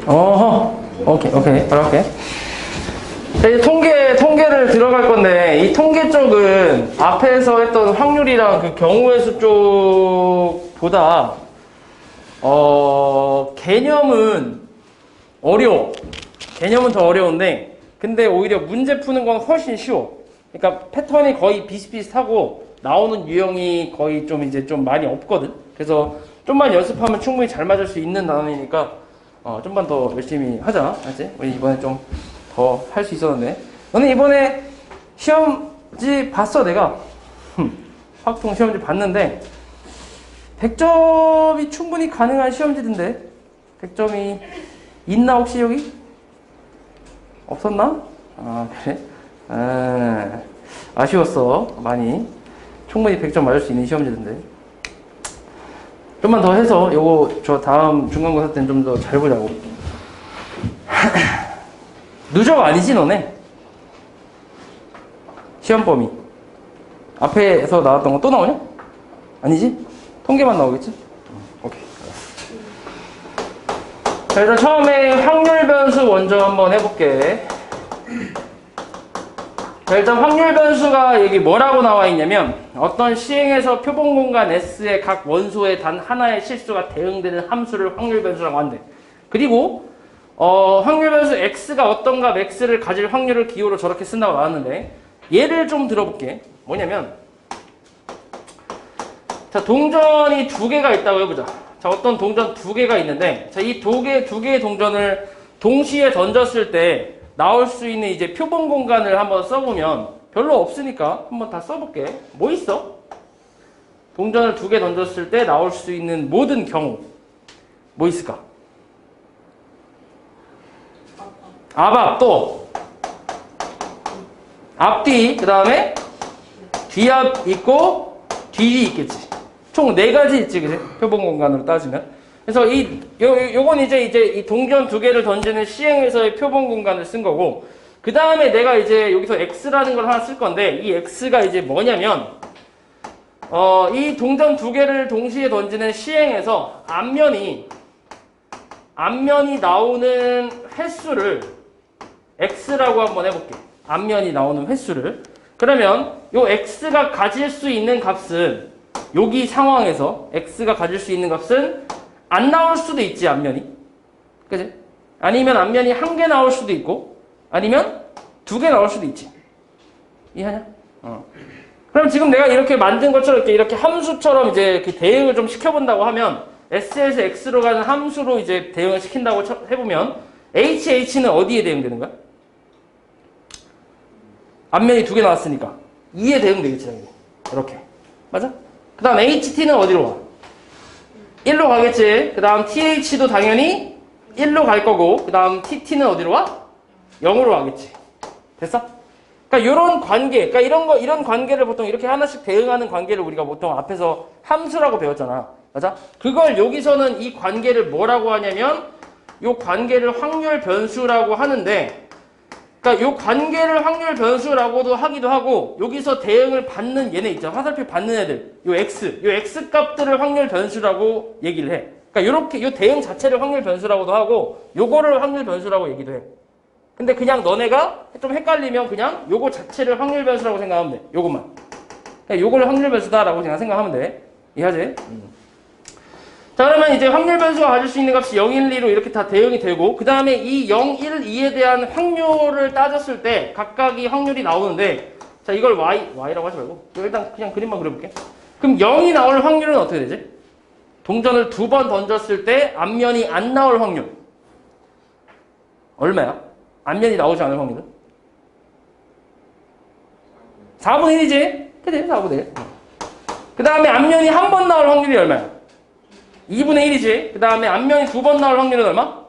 오케이. 바로 할게. 자, 이제 통계를 들어갈 건데, 이 통계 쪽은 앞에서 했던 확률이랑 그 경우의 수 쪽보다, 개념은 어려워. 개념은 더 어려운데, 근데 오히려 문제 푸는 건 훨씬 쉬워. 그러니까 패턴이 거의 비슷비슷하고, 나오는 유형이 거의 좀 많이 없거든. 그래서 좀만 연습하면 충분히 잘 맞을 수 있는 단원이니까, 좀만 더 열심히 하자. 알지? 우리 이번에 좀 더 할 수 있었는데. 너는 이번에 시험지 봤어, 내가? 확통 시험지 봤는데, 100점이 충분히 가능한 시험지던데? 100점이 있나, 혹시 여기? 없었나? 그래? 아쉬웠어. 많이. 충분히 100점 맞을 수 있는 시험지던데. 좀만 더 해서 요거 저 다음 중간고사 때는 좀 더 잘 보자고. 누적 아니지 너네? 시험 범위 앞에서 나왔던 거 또 나오냐? 아니지? 통계만 나오겠지? 오케이. 자, 일단 처음에 확률 변수 먼저 한번 해볼게. 자, 일단 확률 변수가 여기 뭐라고 나와 있냐면, 어떤 시행에서 표본 공간 S의 각 원소에 단 하나의 실수가 대응되는 함수를 확률 변수라고 한대. 그리고 확률 변수 X가 어떤 값 X를 가질 확률을 기호로 저렇게 쓴다고 나왔는데, 예를 좀 들어볼게. 뭐냐면, 자, 동전이 두 개가 있다고 해보자. 자, 어떤 동전 두 개가 있는데, 자, 이 두 개의 동전을 동시에 던졌을 때 나올 수 있는 이제 표본 공간을 한번 써보면, 별로 없으니까 한번 다 써볼게. 뭐 있어? 동전을 두 개 던졌을 때 나올 수 있는 모든 경우 뭐 있을까? 앞, 또 앞뒤, 그 다음에 뒤앞 있고 뒤 있겠지. 총 4가지 있지, 그지? 표본 공간으로 따지면. 그래서 요건 이제 이 동전 두 개를 던지는 시행에서의 표본 공간을 쓴 거고, 그 다음에 내가 이제 여기서 X라는 걸 하나 쓸 건데, 이 X가 이제 뭐냐면, 이 동전 두 개를 동시에 던지는 시행에서 앞면이 나오는 횟수를 X라고 한번 해볼게. 앞면이 나오는 횟수를. 그러면 요 X가 가질 수 있는 값은, 여기 상황에서 X가 가질 수 있는 값은 안 나올 수도 있지, 앞면이. 그지? 아니면 앞면이 1개 나올 수도 있고, 아니면 2개 나올 수도 있지. 이해하냐? 그럼 지금 내가 이렇게 만든 것처럼 이렇게 함수처럼 이제 그 대응을 좀 시켜본다고 하면, S에서 X로 가는 함수로 이제 대응을 시킨다고 해보면, HH는 어디에 대응되는 거야? 앞면이 2개 나왔으니까 2에 대응되겠지, 당연히. 이렇게. 맞아? 그 다음 HT는 어디로 가? 1로 가겠지. 그 다음 TH도 당연히 1로 갈 거고, 그 다음 TT는 어디로 와? 0으로 가겠지. 됐어? 그러니까 이런 관계, 그러니까 이런 관계를 보통 이렇게 하나씩 대응하는 관계를 우리가 보통 앞에서 함수라고 배웠잖아. 맞아? 그걸 여기서는 이 관계를 뭐라고 하냐면, 이 관계를 확률 변수라고 하는데, 그러니까 이 관계를 확률 변수라고도 하기도 하고, 여기서 대응을 받는 얘네 있죠. 화살표 받는 애들. 요 X 값들을 확률 변수라고 얘기를 해. 그러니까 요렇게 요 대응 자체를 확률 변수라고도 하고, 요거를 확률 변수라고 얘기도 해. 근데 그냥 너네가 좀 헷갈리면 그냥 요거 자체를 확률 변수라고 생각하면 돼. 요것만. 그냥 요걸 확률 변수다라고 그냥 생각하면 돼. 이해하지? 자, 그러면 이제 확률 변수가 가질 수 있는 값이 0, 1, 2로 이렇게 다 대응이 되고, 그 다음에 이 0, 1, 2에 대한 확률을 따졌을 때 각각이 확률이 나오는데, 자, 이걸 Y라고 하지 말고, 일단 그냥 그림만 그려볼게. 그럼 0이 나올 확률은 어떻게 되지? 동전을 2번 던졌을 때 앞면이 안 나올 확률. 얼마야? 앞면이 나오지 않을 확률은? 4분의 1이지? 그치? 4분의 1. 그 다음에 앞면이 한 번 나올 확률이 얼마야? 2분의 1이지. 그 다음에 앞면이 2번 나올 확률은 얼마?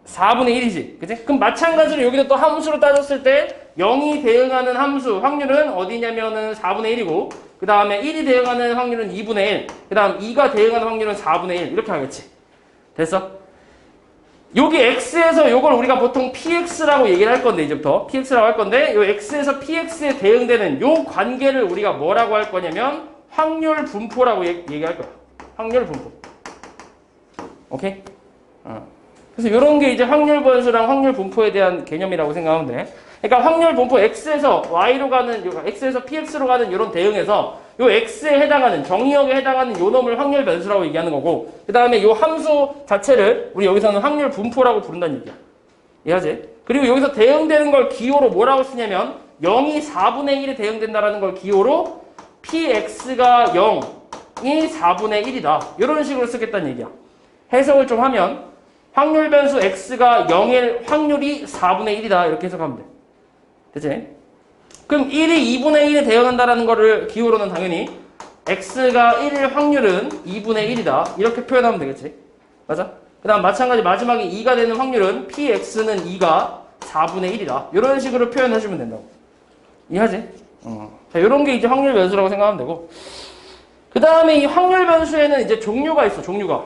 4분의 1이지. 그치? 그럼 마찬가지로 여기도 또 함수로 따졌을 때 0이 대응하는 함수 확률은 어디냐면은 4분의 1이고, 그 다음에 1이 대응하는 확률은 2분의 1, 그 다음 2가 대응하는 확률은 4분의 1. 이렇게 하겠지. 됐어? 여기 X에서 요걸 우리가 보통 PX라고 얘기를 할 건데, 이제부터 PX라고 할 건데, 요 X에서 PX에 대응되는 요 관계를 우리가 뭐라고 할 거냐면 확률 분포라고 얘기할 거야. 확률 분포. 오케이? 그래서 이런 게 이제 확률 변수랑 확률 분포에 대한 개념이라고 생각하면 돼. 그러니까 확률 분포 X에서 Y로 가는, X에서 PX로 가는 이런 대응에서 요 X에 해당하는, 정의역에 해당하는 요 놈을 확률 변수라고 얘기하는 거고, 그 다음에 요 함수 자체를 우리 여기서는 확률 분포라고 부른다는 얘기야. 이해하지? 그리고 여기서 대응되는 걸 기호로 뭐라고 쓰냐면 0이 4분의 1에 대응된다라는 걸 기호로 PX가 0이 4분의 1이다. 이런 식으로 쓰겠다는 얘기야. 해석을 좀 하면 확률 변수 X가 0일 확률이 4분의 1이다. 이렇게 해석하면 돼. 됐지? 그럼 1이 2분의 1에 대응한다라는 거를 기호로는 당연히 X가 1일 확률은 2분의 1이다. 이렇게 표현하면 되겠지? 맞아? 그 다음 마찬가지 마지막에 2가 되는 확률은 PX는 2가 4분의 1이다. 이런 식으로 표현해주면 된다고. 이해하지? 자, 이런 게 이제 확률 변수라고 생각하면 되고. 그 다음에 이 확률 변수에는 이제 종류가 있어, 종류가.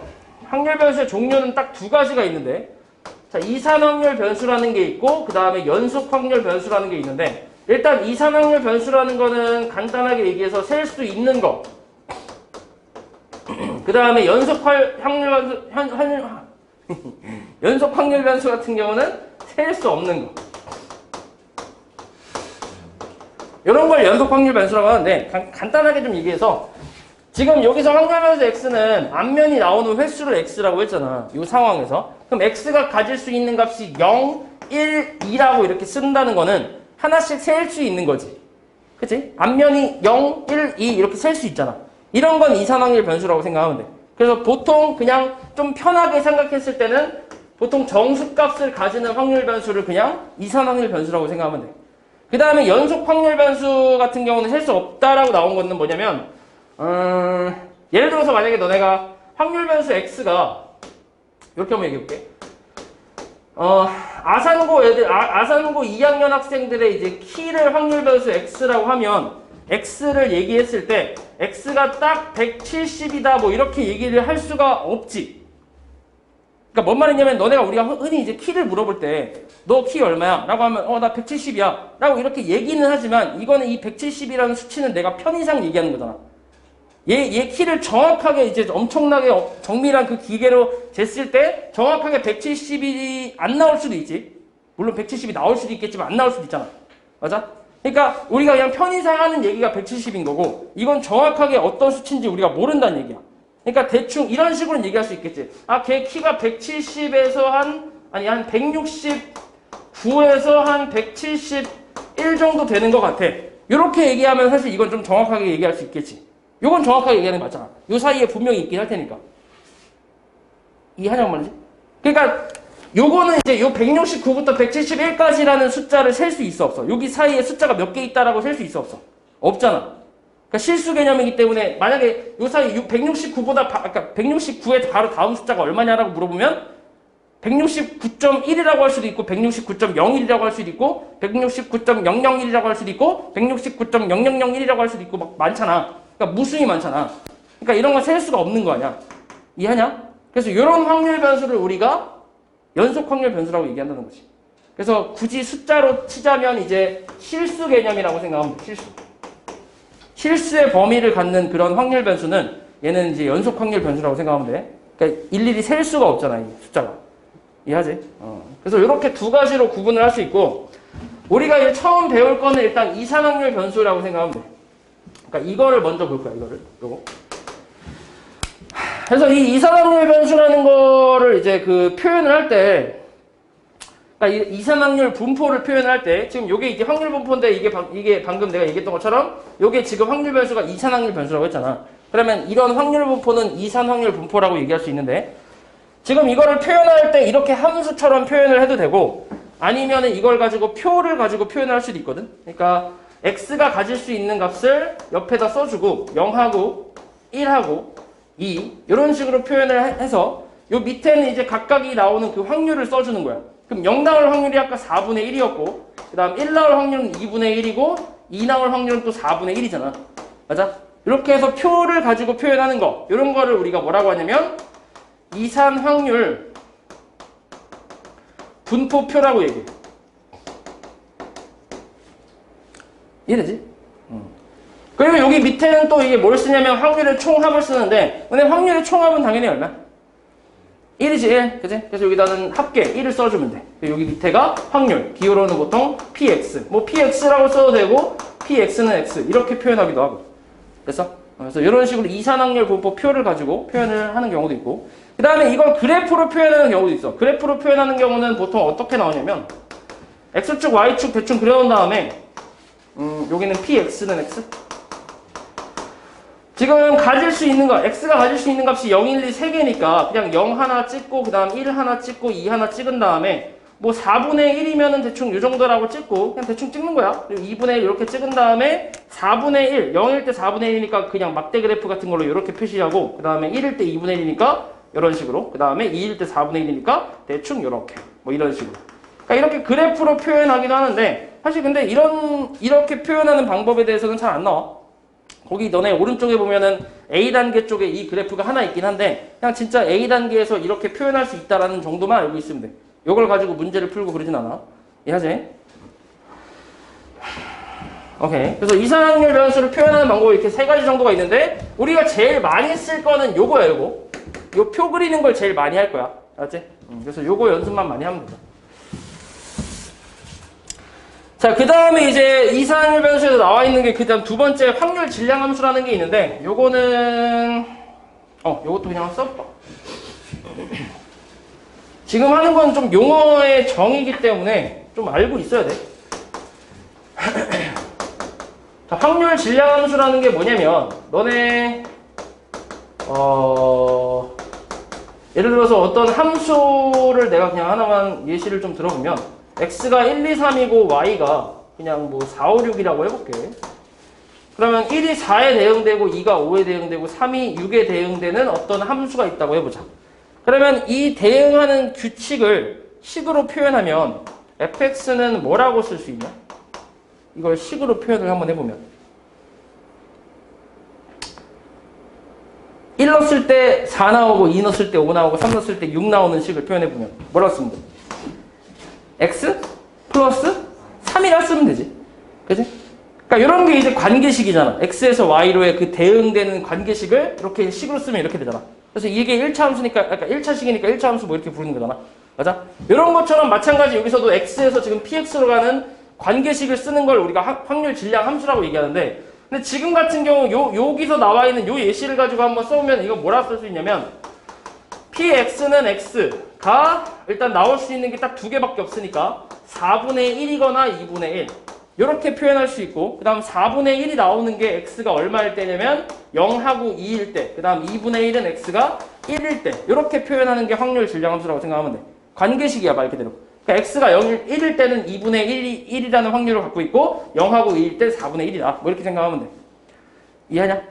확률 변수의 종류는 딱 두 가지가 있는데, 자, 이산 확률 변수라는 게 있고, 그 다음에 연속 확률 변수라는 게 있는데, 일단 이산 확률 변수라는 거는 간단하게 얘기해서 셀 수 있는 거. 그 다음에 연속 확률 변수, 연속 확률 변수 같은 경우는 셀 수 없는 거. 이런 걸 연속 확률 변수라고 하는데, 간단하게 좀 얘기해서, 지금 여기서 확률 변수 x는 앞면이 나오는 횟수를 x라고 했잖아. 이 상황에서. 그럼 x가 가질 수 있는 값이 0, 1, 2라고 이렇게 쓴다는 거는 하나씩 셀 수 있는 거지. 그치? 앞면이 0, 1, 2 이렇게 셀 수 있잖아. 이런 건 이산 확률 변수라고 생각하면 돼. 그래서 보통 그냥 좀 편하게 생각했을 때는 보통 정수값을 가지는 확률 변수를 그냥 이산 확률 변수라고 생각하면 돼. 그 다음에 연속 확률 변수 같은 경우는 셀 수 없다라고 나온 거는 뭐냐면 예를 들어서 만약에 너네가 확률 변수 x가 이렇게 한번 얘기해볼게. 아산고 애들, 아산고 2학년 학생들의 이제 키를 확률 변수 x라고 하면 x를 얘기했을 때 x가 딱 170이다 뭐 이렇게 얘기를 할 수가 없지. 그러니까 뭔 말이냐면 너네가 우리가 흔히 이제 키를 물어볼 때 너 키 얼마야? 라고 하면 나 170이야 라고 이렇게 얘기는 하지만 이거는 이 170이라는 수치는 내가 편의상 얘기하는 거잖아. 얘 키를 정확하게 이제 엄청나게 정밀한 그 기계로 쟀을 때 정확하게 170이 안 나올 수도 있지. 물론 170이 나올 수도 있겠지만 안 나올 수도 있잖아. 맞아? 그러니까 우리가 그냥 편의상 하는 얘기가 170인 거고 이건 정확하게 어떤 수치인지 우리가 모른다는 얘기야. 그러니까 대충 이런 식으로 얘기할 수 있겠지. 걔 키가 170에서 한 169에서 한 171 정도 되는 것 같아. 이렇게 얘기하면 사실 이건 좀 정확하게 얘기할 수 있겠지. 요건 정확하게 얘기하는 게 맞잖아. 요 사이에 분명히 있긴 할 테니까. 이해하냐고 말이지? 그러니까 요거는 이제 요 169부터 171까지라는 숫자를 셀 수 있어 없어? 여기 사이에 숫자가 몇 개 있다라고 셀 수 있어 없어? 없잖아. 그러니까 실수 개념이기 때문에 만약에 요 사이 169보다 그러니까 169의 바로 다음 숫자가 얼마냐라고 물어보면 169.1이라고 할 수도 있고 169.01이라고 할 수도 있고 169.001이라고 할 수도 있고 169.0001이라고 할 수도 있고 막 많잖아. 그러니까 무수히 많잖아. 그러니까 이런 건 셀 수가 없는 거 아니야. 이해하냐? 그래서 이런 확률 변수를 우리가 연속 확률 변수라고 얘기한다는 거지. 그래서 굳이 숫자로 치자면 이제 실수 개념이라고 생각하면 돼. 실수의 범위를 갖는 그런 확률 변수는 얘는 이제 연속 확률 변수라고 생각하면 돼. 그러니까 일일이 셀 수가 없잖아, 이 숫자가. 이해하지? 그래서 이렇게 두 가지로 구분을 할 수 있고 우리가 이제 처음 배울 거는 일단 이산 확률 변수라고 생각하면 돼. 그러니까 이거를 먼저 볼 거야, 요거. 그래서 이 이산 확률 변수라는 거를 이제 그 표현을 할 때, 그러니까 이산 확률 분포를 표현을 할 때, 지금 요게 이제 확률 분포인데 이게 방금 내가 얘기했던 것처럼 요게 지금 확률 변수가 이산 확률 변수라고 했잖아. 그러면 이런 확률 분포는 이산 확률 분포라고 얘기할 수 있는데, 지금 이거를 표현할 때 이렇게 함수처럼 표현을 해도 되고, 아니면은 이걸 가지고 표를 가지고 표현을 할 수도 있거든. 그러니까 x가 가질 수 있는 값을 옆에다 써주고 0하고 1하고 2 이런 식으로 표현을 해서 요 밑에는 이제 각각이 나오는 그 확률을 써주는 거야. 그럼 0 나올 확률이 아까 4분의 1이었고 그 다음 1 나올 확률은 2분의 1이고 2 나올 확률은 또 4분의 1이잖아. 맞아? 이렇게 해서 표를 가지고 표현하는 거 이런 거를 우리가 뭐라고 하냐면 이산 확률 분포표라고 얘기해. 이해되지? 그리고 여기 밑에는 또 이게 뭘 쓰냐면 확률의 총합을 쓰는데 근데 확률의 총합은 당연히 얼마? 1이지 1, 그치? 그래서 여기다는 합계 1을 써주면 돼. 여기 밑에가 확률, 기호로는 보통 px, 뭐 px라고 써도 되고 px는 x 이렇게 표현하기도 하고. 됐어? 그래서 이런 식으로 이산확률 분포 표를 가지고 표현을 하는 경우도 있고, 그 다음에 이걸 그래프로 표현하는 경우도 있어. 그래프로 표현하는 경우는 보통 어떻게 나오냐면 x축, y축 대충 그려놓은 다음에 여기는 px는 x, 지금 가질 수 있는 거, x가 가질 수 있는 값이 0, 1, 2, 3개니까 그냥 0 하나 찍고 그 다음 1 하나 찍고 2 하나 찍은 다음에 뭐 4분의 1이면은 대충 이 정도라고 찍고 그냥 대충 찍는 거야. 그리고 2분의 1 이렇게 찍은 다음에 4분의 1, 0일 때 4분의 1이니까 그냥 막대 그래프 같은 걸로 이렇게 표시하고 그 다음에 1일 때 2분의 1이니까 이런 식으로, 그 다음에 2일 때 4분의 1이니까 대충 이렇게 뭐 이런 식으로. 그러니까 이렇게 그래프로 표현하기도 하는데 사실 근데 이렇게 표현하는 방법에 대해서는 잘 안 나와. 거기 너네 오른쪽에 보면은 A단계 쪽에 이 그래프가 하나 있긴 한데 그냥 진짜 A단계에서 이렇게 표현할 수 있다라는 정도만 알고 있으면 돼. 이걸 가지고 문제를 풀고 그러진 않아. 이해하지? 오케이. 그래서 이산확률 변수를 표현하는 방법이 이렇게 세 가지 정도가 있는데 우리가 제일 많이 쓸 거는 요거야, 요거. 요 표 그리는 걸 제일 많이 할 거야. 알았지? 그래서 요거 연습만 많이 하면 된다. 자, 그 다음에 이제 이산확률 변수에서 나와 있는 게 그 다음 두 번째 확률 질량 함수라는 게 있는데 요거는 요것도 그냥 써봐. 지금 하는 건 좀 용어의 정의이기 때문에 좀 알고 있어야 돼. 자, 확률 질량 함수라는 게 뭐냐면 너네 예를 들어서 어떤 함수를 내가 그냥 하나만 예시를 좀 들어보면 x가 1, 2, 3이고 y가 그냥 뭐 4, 5, 6이라고 해볼게. 그러면 1이 4에 대응되고 2가 5에 대응되고 3이 6에 대응되는 어떤 함수가 있다고 해보자. 그러면 이 대응하는 규칙을 식으로 표현하면 fx는 뭐라고 쓸 수 있냐? 이걸 식으로 표현을 한번 해보면 1 넣었을 때 4 나오고 2 넣었을 때 5 나오고 3 넣었을 때 6 나오는 식을 표현해보면 뭐라고 쓰면 돼? x 플러스 3이라 쓰면 되지. 그치? 그러니까 이런 게 이제 관계식이잖아. x에서 y로의 그 대응되는 관계식을 이렇게 식으로 쓰면 이렇게 되잖아. 그래서 이게 1차 함수니까, 그러니까 1차식이니까 1차 함수 뭐 이렇게 부르는 거잖아. 맞아? 이런 것처럼 마찬가지 여기서도 x에서 지금 px로 가는 관계식을 쓰는 걸 우리가 확률 질량 함수라고 얘기하는데, 근데 지금 같은 경우 여기서 나와 있는 요 예시를 가지고 한번 써보면 이거 뭐라 쓸 수 있냐면 px는 x가 일단 나올 수 있는 게 딱 두 개밖에 없으니까 4분의 1이거나 2분의 1 이렇게 표현할 수 있고, 그 다음 4분의 1이 나오는 게 x가 얼마일 때냐면 0하고 2일 때, 그 다음 2분의 1은 x가 1일 때 이렇게 표현하는 게 확률 질량 함수라고 생각하면 돼. 관계식이야 말 그대로. 그러니까 x가 1일 때는 2분의 1이라는 확률을 갖고 있고 0하고 2일 때 4분의 1이다. 뭐 이렇게 생각하면 돼. 이해하냐?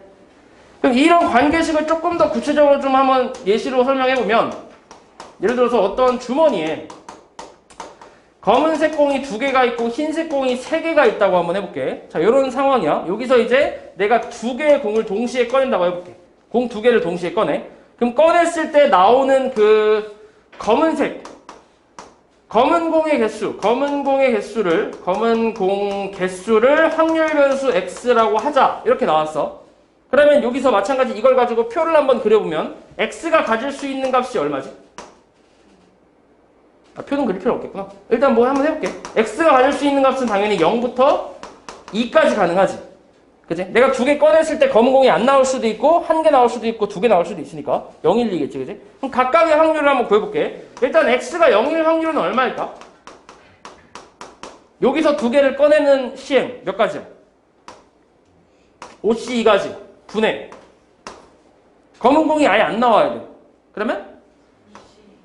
그럼 이런 관계식을 조금 더 구체적으로 좀 한번 예시로 설명해보면, 예를 들어서 어떤 주머니에 검은색 공이 2개가 있고 흰색 공이 3개가 있다고 한번 해볼게. 자, 이런 상황이야. 여기서 이제 내가 2개의 공을 동시에 꺼낸다고 해볼게. 공 2개를 동시에 꺼내. 그럼 꺼냈을 때 나오는 그 검은 공의 개수를 확률 변수 x라고 하자. 이렇게 나왔어. 그러면 여기서 마찬가지 이걸 가지고 표를 한번 그려보면 x가 가질 수 있는 값이 얼마지? 표는 그릴 필요 없겠구나. 일단 뭐 한번 해볼게. x가 가질 수 있는 값은 당연히 0부터 2까지 가능하지. 그치? 내가 2개 꺼냈을 때 검은 공이 안 나올 수도 있고 1개 나올 수도 있고 2개 나올 수도 있으니까 0, 1, 2겠지. 그치? 그럼 각각의 확률을 한번 구해볼게. 일단 x가 0일 확률은 얼마일까? 여기서 2개를 꺼내는 시행 몇 가지야? 5C2가지 분해. 검은 공이 아예 안 나와야 돼. 그러면?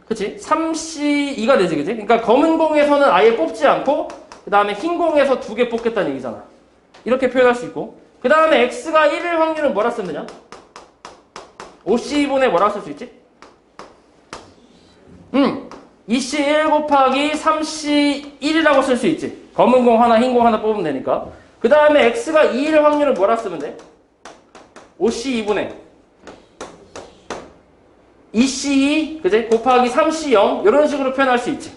그치? 3C2가 되지, 그치? 그러니까 검은 공에서는 아예 뽑지 않고 그 다음에 흰 공에서 2개 뽑겠다는 얘기잖아. 이렇게 표현할 수 있고, 그 다음에 x가 1일 확률은 뭐라 쓰면 되냐? 5C2분의 뭐라 쓸 수 있지? 2C1 곱하기 3C1이라고 쓸 수 있지. 검은 공 하나, 흰 공 하나 뽑으면 되니까. 그 다음에 x가 2일 확률은 뭐라 쓰면 돼? 5C2분의 2C2, 그지? 곱하기 3C0 이런 식으로 표현할 수 있지.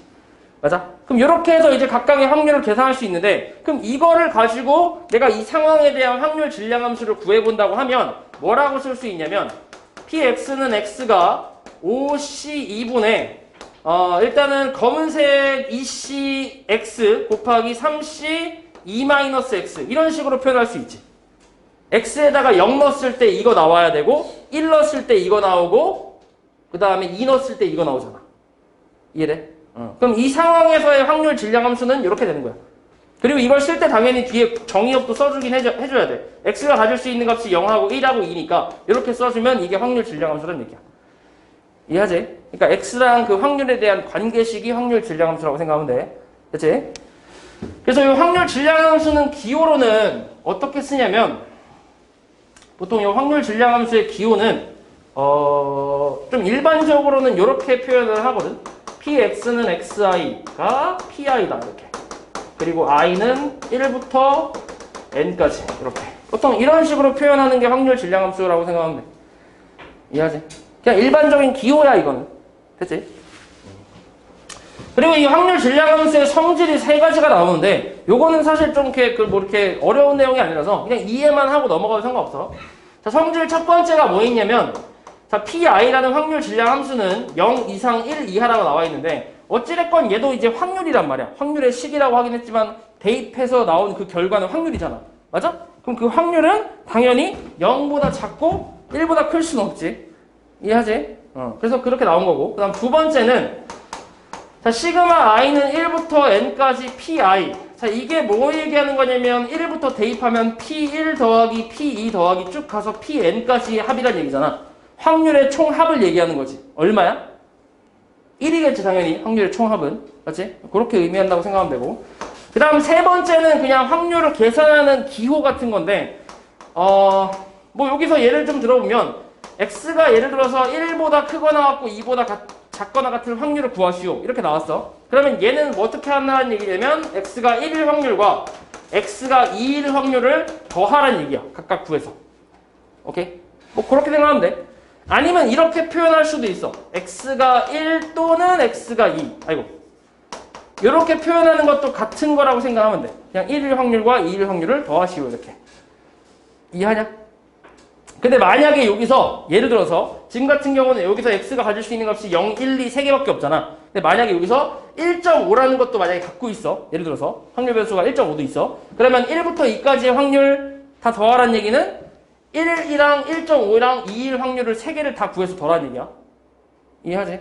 맞아? 그럼 이렇게 해서 이제 각각의 확률을 계산할 수 있는데, 그럼 이거를 가지고 내가 이 상황에 대한 확률 질량 함수를 구해본다고 하면 뭐라고 쓸 수 있냐면 px는 x가 5C2분의 일단은 검은색 2CX 곱하기 3C2-X 이런 식으로 표현할 수 있지. X에다가 0 넣었을 때 이거 나와야 되고 1 넣었을 때 이거 나오고 그 다음에 2 넣었을 때 이거 나오잖아. 이해돼? 그럼 이 상황에서의 확률 질량함수는 이렇게 되는 거야. 그리고 이걸 쓸 때 당연히 뒤에 정의역도 써주긴 해줘야 돼. X가 가질 수 있는 값이 0하고 1하고 2니까 이렇게 써주면 이게 확률 질량함수라는 얘기야. 이해하지? 그러니까 X랑 그 확률에 대한 관계식이 확률 질량함수라고 생각하면 돼. 그치? 그래서 이 확률 질량함수는 기호로는 어떻게 쓰냐면 보통 이 확률 질량함수의 기호는 좀 일반적으로는 이렇게 표현을 하거든. Px는 Xi가 Pi다 이렇게. 그리고 i는 1부터 n까지 이렇게. 보통 이런 식으로 표현하는 게 확률 질량함수라고 생각하면 돼. 이해하지? 그냥 일반적인 기호야 이거는. 됐지? 그리고 이 확률 질량함수의 성질이 세 가지가 나오는데 요거는 사실 좀 이렇게 어려운 내용이 아니라서 그냥 이해만 하고 넘어가도 상관없어. 자, 성질 첫 번째가 뭐 있냐면 자, PI라는 확률 질량함수는 0 이상 1 이하라고 나와 있는데 어찌됐건 얘도 이제 확률이란 말이야. 확률의 식이라고 하긴 했지만 대입해서 나온 그 결과는 확률이잖아. 맞아? 그럼 그 확률은 당연히 0보다 작고 1보다 클 수는 없지. 이해하지? 그래서 그렇게 나온 거고. 그 다음 두 번째는 자, 시그마 i는 1부터 n까지 pi. 자, 이게 뭐 얘기하는 거냐면 1부터 대입하면 p1 더하기 p2 더하기 쭉 가서 pn까지 합이란 얘기잖아. 확률의 총합을 얘기하는 거지. 얼마야? 1이겠지 당연히 확률의 총합은. 맞지? 그렇게 의미한다고 생각하면 되고. 그 다음 세 번째는 그냥 확률을 계산하는 기호 같은 건데 뭐 여기서 예를 좀 들어보면 x가 예를 들어서 1보다 크거나 같고 2보다 작거나 같은 확률을 구하시오. 이렇게 나왔어. 그러면 얘는 뭐 어떻게 한다는 얘기냐면 x가 1일 확률과 x가 2일 확률을 더하라는 얘기야. 각각 구해서. 오케이? 뭐 그렇게 생각하면 돼. 아니면 이렇게 표현할 수도 있어. x가 1 또는 x가 2. 아이고. 이렇게 표현하는 것도 같은 거라고 생각하면 돼. 그냥 1일 확률과 2일 확률을 더하시오. 이렇게. 이해하냐? 근데 만약에 여기서 예를 들어서 지금 같은 경우는 여기서 x가 가질 수 있는 값이 0, 1, 2, 3개밖에 없잖아. 근데 만약에 여기서 1.5라는 것도 만약에 갖고 있어. 예를 들어서 확률 변수가 1.5도 있어. 그러면 1부터 2까지의 확률 다 더하라는 얘기는 1이랑 1.5랑 2일 확률을 3개를 다 구해서 더하라는 얘기야. 이해하지?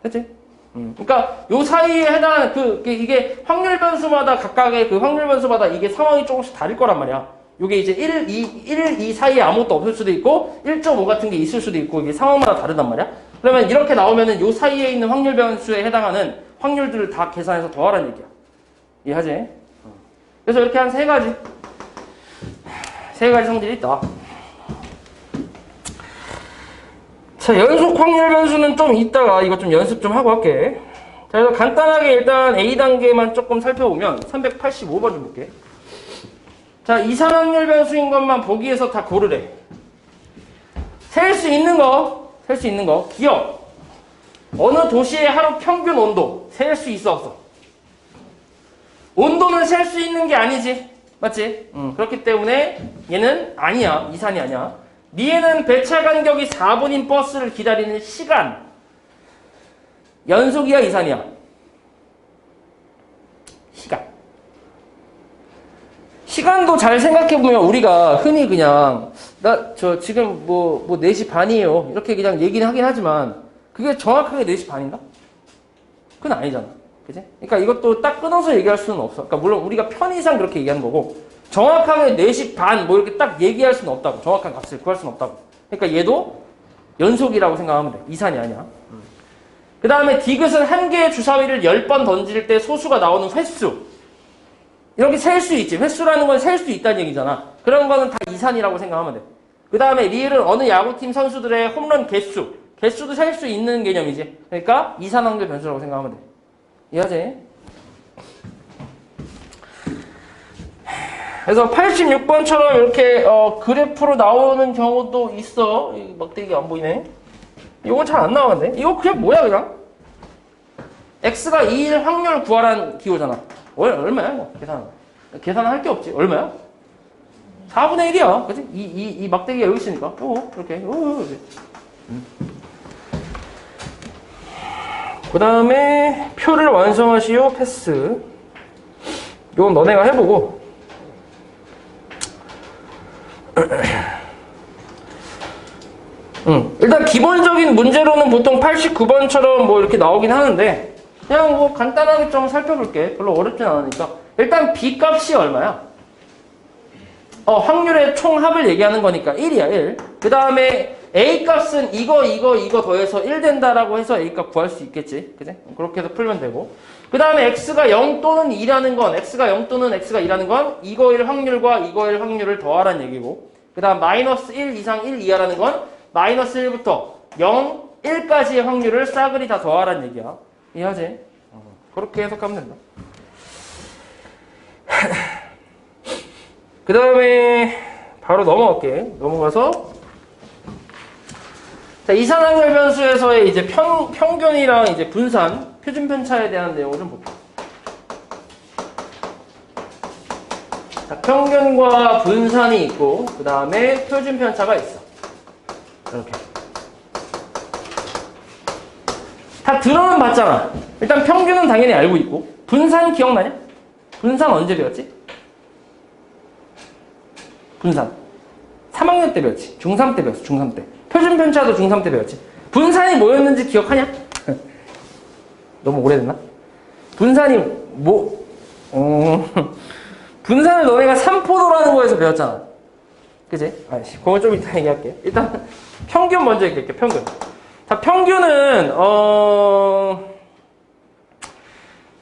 됐지? 그러니까 요 사이에 해당하는 이게 확률 변수마다 각각의 그 확률 변수마다 이게 상황이 조금씩 다를 거란 말이야. 요게 이제 1, 2 사이에 아무것도 없을 수도 있고 1.5 같은 게 있을 수도 있고 이게 상황마다 다르단 말이야. 그러면 이렇게 나오면은 요 사이에 있는 확률 변수에 해당하는 확률들을 다 계산해서 더하라는 얘기야. 이해하지? 그래서 이렇게 한 세 가지 성질이 있다. 자, 연속 확률 변수는 좀 이따가 이거 좀 연습 좀 하고 할게. 자, 그래서 간단하게 일단 A단계만 조금 살펴보면 385번 좀 볼게. 자, 이산 확률 변수인 것만 보기에서 다 고르래. 셀 수 있는 거. 기억. 어느 도시의 하루 평균 온도. 셀 수 있어, 없어? 온도는 셀 수 있는 게 아니지. 맞지? 그렇기 때문에 얘는 아니야. 이산이 아니야. 니에는 배차 간격이 4분인 버스를 기다리는 시간. 연속이야, 이산이야? 시간도 잘 생각해보면 우리가 흔히 그냥 지금 뭐 4시 반이에요. 이렇게 그냥 얘기는 하긴 하지만 그게 정확하게 4시 반인가? 그건 아니잖아. 그치? 그러니까 이것도 딱 끊어서 얘기할 수는 없어. 그러니까 물론 우리가 편의상 그렇게 얘기하는 거고 정확하게 4시 반 뭐 이렇게 딱 얘기할 수는 없다고. 정확한 값을 구할 수는 없다고. 그러니까 얘도 연속이라고 생각하면 돼. 이산이 아니야. 그 다음에 디귿은 한 개의 주사위를 10번 던질 때 소수가 나오는 횟수. 이렇게 셀 수 있지. 횟수라는 건 셀 수 있다는 얘기잖아. 그런 거는 다 이산이라고 생각하면 돼. 그 다음에 리을은 어느 야구팀 선수들의 홈런 개수. 개수도 셀 수 있는 개념이지. 그러니까 이산 확률 변수라고 생각하면 돼. 이해하지? 그래서 86번처럼 이렇게 그래프로 나오는 경우도 있어. 막대기가 안 보이네. 이건 잘 안 나오는데. 이거 그냥 뭐야 그냥? x가 2일 확률 구하라는 기호잖아. 얼마야 이거? 계산할 게 없지. 얼마야? 4분의 1이야. 그치? 이 막대기가 여기 있으니까. 이렇게. 그 다음에 표를 완성하시오 패스. 이건 너네가 해보고. 일단 기본적인 문제로는 보통 89번처럼 뭐 이렇게 나오긴 하는데 그냥 뭐 간단하게 좀 살펴볼게. 별로 어렵진 않으니까. 일단 B 값이 얼마야? 확률의 총합을 얘기하는 거니까 1이야 1. 그 다음에 A 값은 이거 더해서 1 된다라고 해서 A 값 구할 수 있겠지. 그지? 그렇게 해서 풀면 되고. 그 다음에 X가 0 또는 2라는 건 X가 0 또는 X가 2라는 건 이거일 확률과 이거일 확률을 더하라는 얘기고. 그 다음 마이너스 1 이상 1 이하라는 건 마이너스 1부터 0, 1까지의 확률을 싸그리 다 더하라는 얘기야. 이해하지? 그렇게 해석하면 된다. 그 다음에 바로 넘어갈게. 넘어가서 자, 이산항열 변수에서의 이제 평균이랑 이제 분산, 표준 편차에 대한 내용을 좀 볼게요. 자, 평균과 분산이 있고 그 다음에 표준 편차가 있어. 이렇게. 다 들어는 봤잖아. 일단 평균은 당연히 알고 있고 분산 기억나냐? 분산 언제 배웠지? 분산 3학년 때 배웠지. 중3 때 배웠어. 중3 때. 표준 편차도 중3 때 배웠지. 분산이 뭐였는지 기억하냐? 너무 오래됐나? 분산이 분산을 너네가 삼포도라는 거에서 배웠잖아. 그치? 아이씨, 그건 좀 이따 얘기할게. 일단 평균 먼저 얘기할게. 평균. 자, 평균은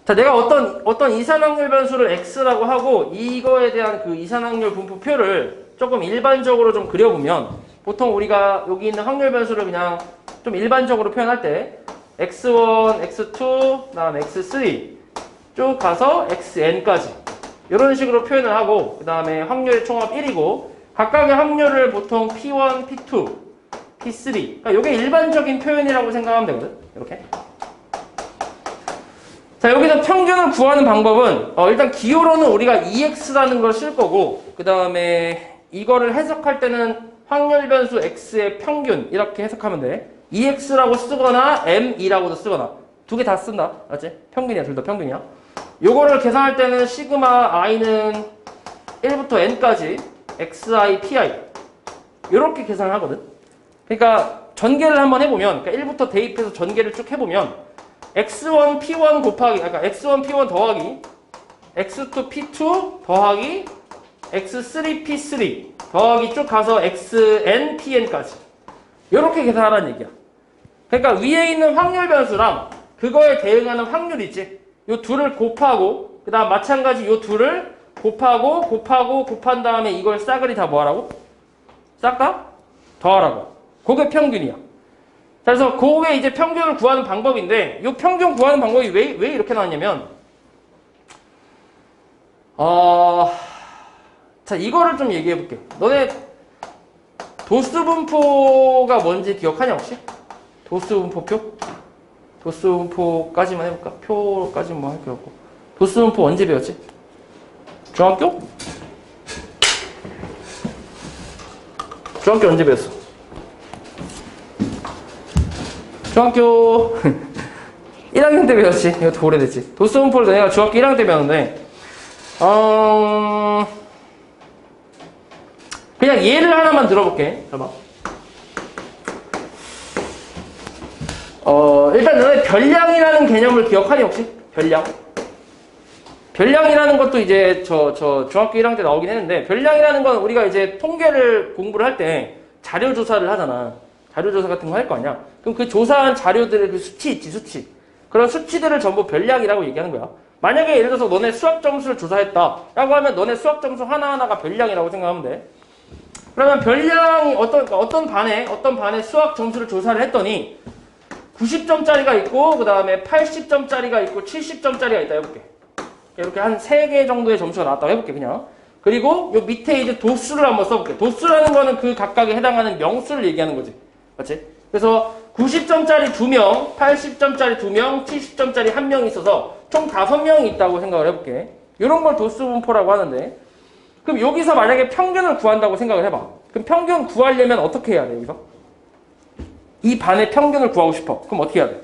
자, 내가 어떤 이산확률 변수를 x라고 하고 이거에 대한 그 이산확률 분포표를 조금 일반적으로 좀 그려보면 보통 우리가 여기 있는 확률 변수를 그냥 좀 일반적으로 표현할 때 x1, x2, 그다음 x3 쭉 가서 xn까지 이런 식으로 표현을 하고 그 다음에 확률의 총합 1이고 각각의 확률을 보통 p1, p2, p3 그러니까 이게 일반적인 표현이라고 생각하면 되거든. 이렇게. 자, 여기서 평균을 구하는 방법은 일단 기호로는 우리가 EX라는 걸 쓸 거고 그 다음에 이거를 해석할 때는 확률 변수 X의 평균 이렇게 해석하면 돼. EX라고 쓰거나 M2라고도 쓰거나 두 개 다 쓴다. 알았지? 평균이야. 둘 다 평균이야. 요거를 계산할 때는 시그마 i는 1부터 n까지 xi, pi 이렇게 계산을 하거든. 그러니까 전개를 한번 해보면 그러니까 1부터 대입해서 전개를 쭉 해보면 x1, p1 곱하기 그러니까 x1, p1 더하기 x2, p2 더하기 x3, p3 더하기 쭉 가서 xn, pn까지 이렇게 계산하라는 얘기야. 그러니까 위에 있는 확률 변수랑 그거에 대응하는 확률이지. 요 둘을 곱하고 그 다음 마찬가지 요 둘을 곱한 다음에 이걸 싸그리 다 뭐하라고? 싹다 더하라고. 그게 평균이야. 자, 그래서 그게 이제 평균을 구하는 방법인데 요 평균 구하는 방법이 왜 이렇게 나왔냐면 자, 이거를 좀 얘기해 볼게. 너네 도수 분포가 뭔지 기억하냐 혹시? 도수 분포표? 도수 분포까지만 해볼까? 표까지만 뭐 할 게 없고. 도수 분포 언제 배웠지? 중학교? 중학교 언제 배웠어? 중학교 1학년 때 배웠지. 이거 더 오래됐지. 도수 분포를 내가 중학교 1학년 때 배웠는데 그냥 예를 하나만 들어볼게. 봐봐. 일단 너네 별량이라는 개념을 기억하니 혹시? 별량? 별량이라는 것도 이제 저 중학교 1학년 때 나오긴 했는데 별량이라는 건 우리가 이제 통계를 공부를 할 때 자료 조사를 하잖아. 자료 조사 같은 거 할 거 아니야. 그럼 그 조사한 자료들의 그 수치 있지, 수치. 그런 수치들을 전부 별량이라고 얘기하는 거야. 만약에 예를 들어서 너네 수학 점수를 조사했다 라고 하면 너네 수학 점수 하나하나가 별량이라고 생각하면 돼. 그러면 별량이 어떤 반에 수학 점수를 조사를 했더니 90점짜리가 있고 그 다음에 80점짜리가 있고 70점짜리가 있다 해볼게. 이렇게 한 3개 정도의 점수가 나왔다고 해볼게 그냥. 그리고 요 밑에 이제 도수를 한번 써볼게. 도수라는 거는 그 각각에 해당하는 명수를 얘기하는 거지. 맞지? 그래서 90점짜리 2명, 80점짜리 2명, 70점짜리 1명이 있어서 총 5명이 있다고 생각을 해볼게. 이런 걸 도수 분포라고 하는데 그럼 여기서 만약에 평균을 구한다고 생각을 해봐. 그럼 평균 구하려면 어떻게 해야 돼 여기서? 이 반의 평균을 구하고 싶어. 그럼 어떻게 해야 돼?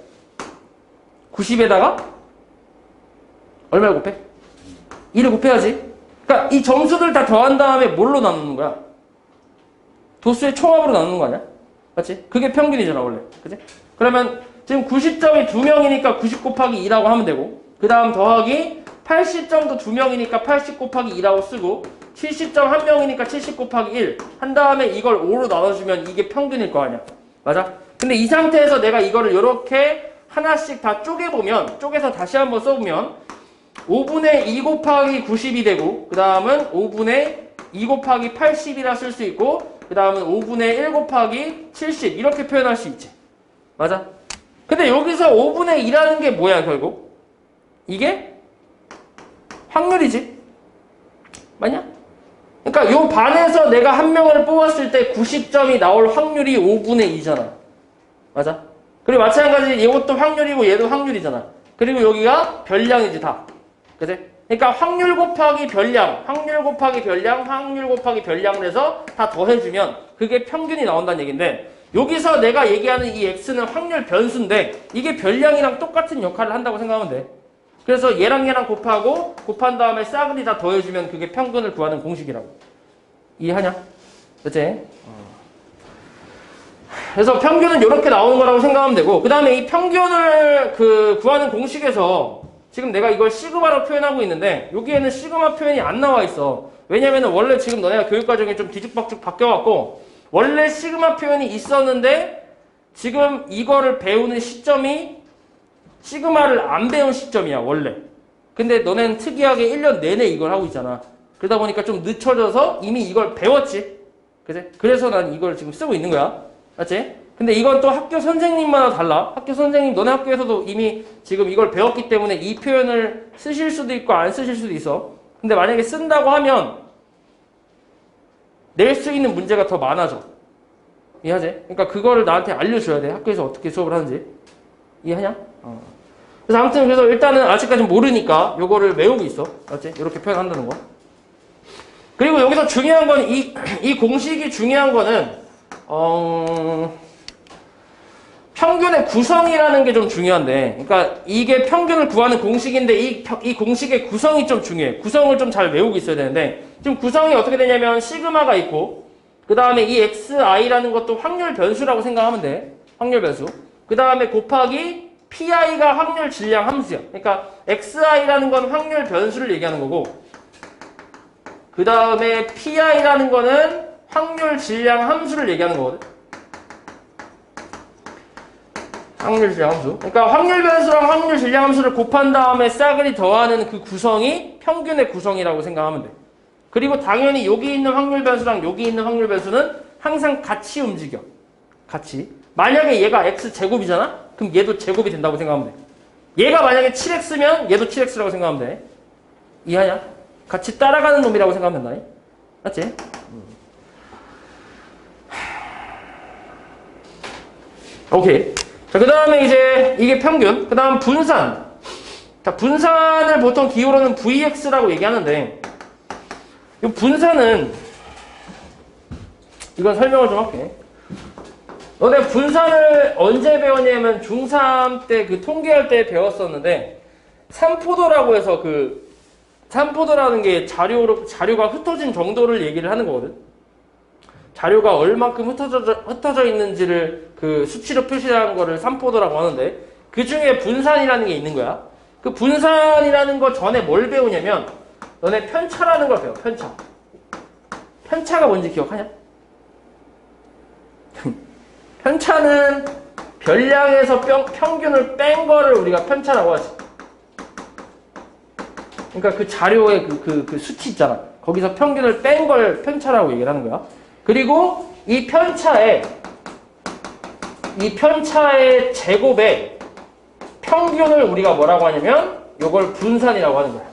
90에다가 얼마를 곱해? 2를 곱해야지. 그러니까 이 점수들 다 더한 다음에 뭘로 나누는 거야? 도수의 총합으로 나누는 거 아니야? 맞지? 그게 평균이잖아 원래. 그치? 그러면 지금 90점이 2명이니까 90 곱하기 2라고 하면 되고, 그 다음 더하기 80점도 2명이니까 80 곱하기 2라고 쓰고, 70점 1명이니까 70 곱하기 1 한 다음에 이걸 5로 나눠주면 이게 평균일 거 아니야. 맞아? 근데 이 상태에서 내가 이거를 이렇게 하나씩 다 쪼개보면, 쪼개서 다시 한번 써보면 5분의 2 곱하기 90이 되고, 그 다음은 5분의 2 곱하기 80이라 쓸 수 있고, 그 다음은 5분의 1 곱하기 70 이렇게 표현할 수 있지. 맞아? 근데 여기서 5분의 2라는 게 뭐야 결국? 이게 확률이지. 맞냐? 그러니까 요 반에서 내가 한 명을 뽑았을 때 90점이 나올 확률이 5분의 2잖아. 맞아? 그리고 마찬가지 이것도 확률이고 얘도 확률이잖아. 그리고 여기가 별량이지 다. 그치? 그러니까 확률 곱하기 별량, 확률 곱하기 별량, 확률 곱하기 별량을 해서 다 더해주면 그게 평균이 나온다는 얘기인데, 여기서 내가 얘기하는 이 x는 확률 변수인데 이게 별량이랑 똑같은 역할을 한다고 생각하면 돼. 그래서 얘랑 곱한 다음에 싸그리 다 더해주면 그게 평균을 구하는 공식이라고. 이해하냐? 그치? 그래서 평균은 이렇게 나오는 거라고 생각하면 되고, 그 다음에 이 평균을 구하는 공식에서 지금 내가 이걸 시그마로 표현하고 있는데 여기에는 시그마 표현이 안 나와 있어. 왜냐면은 원래 지금 너네가 교육과정이 좀 뒤죽박죽 바뀌어갖고 원래 시그마 표현이 있었는데 지금 이거를 배우는 시점이 시그마를 안 배운 시점이야 원래. 근데 너네는 특이하게 1년 내내 이걸 하고 있잖아. 그러다 보니까 좀 늦춰져서 이미 이걸 배웠지. 그치? 그래서 난 이걸 지금 쓰고 있는 거야. 맞지? 근데 이건 또 학교 선생님마다 달라. 학교 선생님, 너네 학교에서도 이미 지금 이걸 배웠기 때문에 이 표현을 쓰실 수도 있고 안 쓰실 수도 있어. 근데 만약에 쓴다고 하면 낼 수 있는 문제가 더 많아져. 이해하지? 그러니까 그거를 나한테 알려줘야 돼. 학교에서 어떻게 수업을 하는지. 이해하냐? 그래서 아무튼 그래서 일단은 아직까지는 모르니까 요거를 외우고 있어. 맞지? 이렇게 표현한다는 거. 그리고 여기서 중요한 건 이 공식이 중요한 거는 평균의 구성이라는 게 좀 중요한데, 그러니까 이게 평균을 구하는 공식인데 이 공식의 구성이 좀 중요해. 구성을 좀 잘 외우고 있어야 되는데, 지금 구성이 어떻게 되냐면 시그마가 있고, 그 다음에 이xi라는 것도 확률 변수라고 생각하면 돼. 확률 변수. 그 다음에 곱하기 pi가 확률 질량 함수야. 그러니까 xi라는 건 확률 변수를 얘기하는 거고, 그 다음에 pi라는 거는 확률 질량 함수를 얘기하는 거거든. 확률 질량 함수. 그러니까 확률 변수랑 확률 질량 함수를 곱한 다음에 싸그리 더하는 그 구성이 평균의 구성이라고 생각하면 돼. 그리고 당연히 여기 있는 확률 변수랑 여기 있는 확률 변수는 항상 같이 움직여. 같이. 만약에 얘가 x제곱이잖아? 그럼 얘도 제곱이 된다고 생각하면 돼. 얘가 만약에 7x면 얘도 7x라고 생각하면 돼. 이해하냐? 같이 따라가는 놈이라고 생각하면 된다. 맞지? 오케이. 자, 그 다음에 이제 이게 평균. 그 다음 분산. 자, 분산을 보통 기호로는 VX라고 얘기하는데, 이 분산은, 이건 설명을 좀 할게. 너네 분산을 언제 배웠냐면 중3 때 그 통계할 때 배웠었는데, 삼포도라고 해서 삼포도라는 게 자료가 흩어진 정도를 얘기를 하는 거거든. 자료가 얼만큼 흩어져 있는지를 그 수치로 표시하는 거를 삼포도라고 하는데, 그 중에 분산이라는 게 있는 거야. 그 분산이라는 거 전에 뭘 배우냐면 너네 편차라는 걸 배워. 편차. 편차가 뭔지 기억하냐? 편차는 별량에서 평균을 뺀 거를 우리가 편차라고 하지. 그러니까 그 자료의 그 수치 있잖아. 거기서 평균을 뺀 걸 편차라고 얘기를 하는 거야. 그리고 이 편차의 제곱에 평균을 우리가 뭐라고 하냐면 요걸 분산이라고 하는 거야.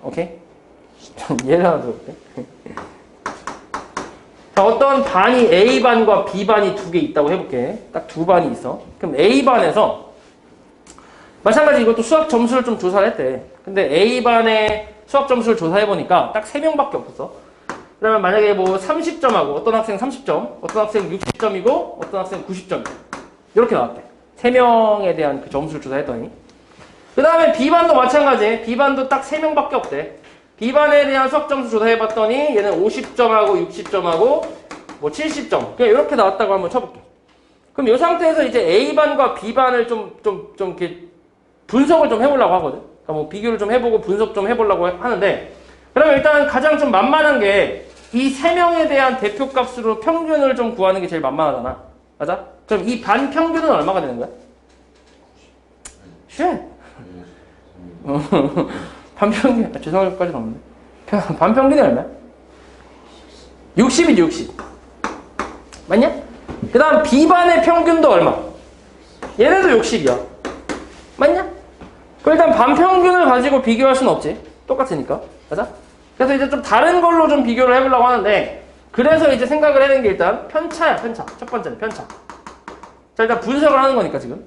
오케이? 예를 하나 들어볼게. 자, 어떤 반이 A반과 B반이 두 개 있다고 해볼게. 딱 두 반이 있어. 그럼 A반에서 마찬가지 이것도 수학 점수를 좀 조사를 했대. 근데 A반의 수학 점수를 조사해보니까 딱 3명밖에 없었어. 그러면 만약에 뭐 30점하고 어떤 학생 30점, 어떤 학생 60점이고 어떤 학생 90점 이렇게 나왔대. 3명에 대한 그 점수를 조사했더니. 그 다음에 B반도 마찬가지. B반도 딱 3명밖에 없대. B반에 대한 수학 점수 조사해봤더니 얘는 50점하고 60점하고 뭐 70점. 그냥 이렇게 나왔다고 한번 쳐볼게. 그럼 이 상태에서 이제 A반과 B반을 좀 이렇게 분석을 좀 해보려고 하거든. 그러니까 뭐 비교를 좀 해보고 분석 좀 해보려고 하는데, 그러면 일단 가장 좀 만만한 게 이 3명에 대한 대표값으로 평균을 좀 구하는 게 제일 만만하잖아. 맞아? 그럼 이 반 평균은 얼마가 되는 거야? 쉣! 반평균, 죄송할 것까지는 없는데. 반평균이 얼마야? 60이지, 60. 맞냐? 그 다음 B반의 평균도 얼마? 얘네도 60이야. 맞냐? 그럼 일단 반평균을 가지고 비교할 수는 없지. 똑같으니까. 맞아? 그래서 이제 좀 다른 걸로 좀 비교를 해보려고 하는데, 그래서 이제 생각을 해낸 게 일단 편차야, 편차. 첫 번째는 편차. 자, 일단 분석을 하는 거니까 지금.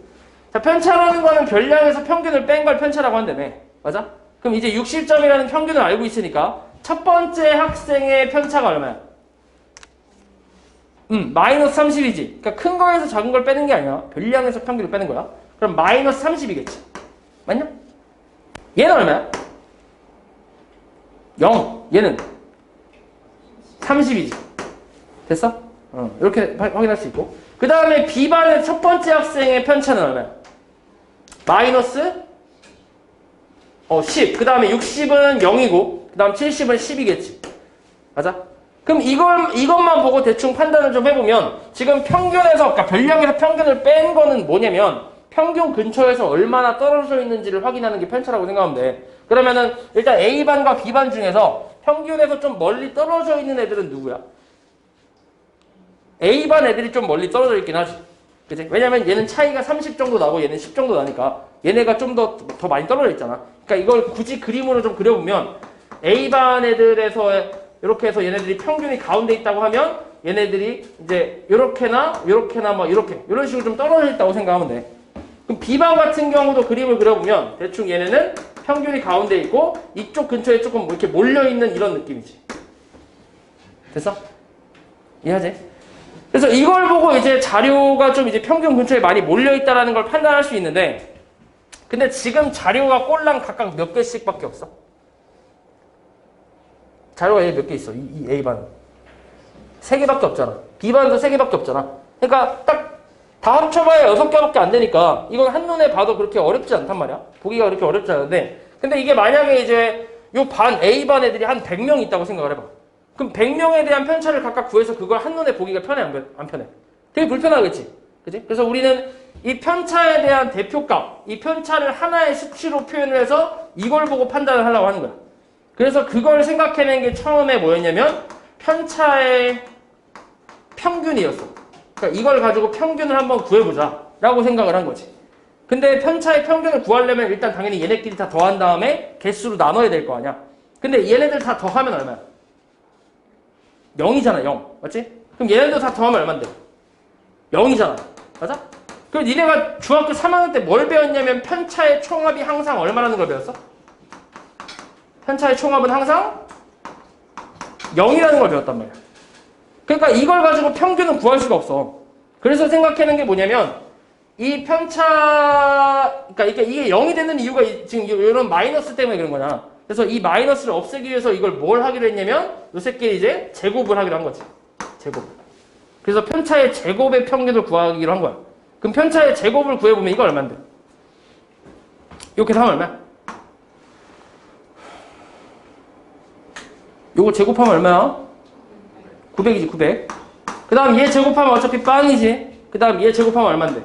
자, 편차라는 거는 별량에서 평균을 뺀 걸 편차라고 한다며. 맞아? 그럼 이제 60점이라는 평균을 알고 있으니까 첫 번째 학생의 편차가 얼마야? 마이너스 30이지. 그러니까 큰 거에서 작은 걸 빼는 게 아니야. 별량에서 평균을 빼는 거야. 그럼 마이너스 30이겠지. 맞냐? 얘는 얼마야? 0. 얘는 30이지. 됐어? 이렇게 확인할 수 있고. 그 다음에 B반의 첫 번째 학생의 편차는 얼마야? 마이너스 10. 그 다음에 60은 0이고, 그 다음 70은 10이겠지. 맞아? 그럼 이것만 보고 대충 판단을 좀 해보면, 지금 평균에서, 그러니까 별량에서 평균을 뺀 거는 뭐냐면, 평균 근처에서 얼마나 떨어져 있는지를 확인하는 게 편차라고 생각하면 돼. 그러면은, 일단 A반과 B반 중에서 평균에서 좀 멀리 떨어져 있는 애들은 누구야? A반 애들이 좀 멀리 떨어져 있긴 하지. 그치? 왜냐면 얘는 차이가 30 정도 나고 얘는 10 정도 나니까 얘네가 좀 더 많이 떨어져 있잖아. 그러니까 이걸 굳이 그림으로 좀 그려보면 A반 애들에서 이렇게 해서 얘네들이 평균이 가운데 있다고 하면 얘네들이 이제 요렇게나 뭐 이렇게 이런 식으로 좀 떨어져 있다고 생각하면 돼. 그럼 B반 같은 경우도 그림을 그려보면 대충 얘네는 평균이 가운데 있고 이쪽 근처에 조금 이렇게 몰려있는 이런 느낌이지. 됐어? 이해하지? 그래서 이걸 보고 이제 자료가 좀 이제 평균 근처에 많이 몰려있다라는 걸 판단할 수 있는데, 근데 지금 자료가 꼴랑 각각 몇 개씩밖에 없어. 자료가 얘 몇 개 있어. 이 A반 3개밖에 없잖아. B반도 3개밖에 없잖아. 그러니까 딱 다 합쳐봐야 6개밖에 안 되니까 이건 한눈에 봐도 그렇게 어렵지 않단 말이야. 보기가 그렇게 어렵지 않은데, 근데 이게 만약에 이제 요 반 A반 애들이 한 100명 있다고 생각을 해봐. 그럼 100명에 대한 편차를 각각 구해서 그걸 한눈에 보기가 편해, 안 편해? 되게 불편하겠지. 그치? 그래서 우리는 이 편차에 대한 대표값, 이 편차를 하나의 수치로 표현을 해서 이걸 보고 판단을 하려고 하는 거야. 그래서 그걸 생각해낸 게 처음에 뭐였냐면 편차의 평균이었어. 그러니까 이걸 가지고 평균을 한번 구해보자 라고 생각을 한 거지. 근데 편차의 평균을 구하려면 일단 당연히 얘네끼리 다 더한 다음에 개수로 나눠야 될 거 아니야. 근데 얘네들 다 더하면 얼마야? 0이잖아, 0. 맞지? 그럼 얘네들 다 더하면 얼만데? 0이잖아. 맞아? 그럼 니네가 중학교 3학년 때 뭘 배웠냐면 편차의 총합이 항상 얼마라는 걸 배웠어? 편차의 총합은 항상 0이라는 걸 배웠단 말이야. 그러니까 이걸 가지고 평균은 구할 수가 없어. 그래서 생각하는 게 뭐냐면 이 편차, 그러니까 이게 0이 되는 이유가 지금 이런 마이너스 때문에 그런 거잖아. 그래서 이 마이너스를 없애기 위해서 이걸 뭘 하기로 했냐면 요 새끼 이제 제곱을 하기로 한 거지. 제곱. 그래서 편차의 제곱의 평균을 구하기로 한 거야. 그럼 편차의 제곱을 구해보면 이거 얼마인데? 이렇게 하면 얼마야? 요거 제곱하면 얼마야? 900이지, 900. 그 다음 얘 제곱하면 어차피 빵이지. 그 다음 얘 제곱하면 얼만데?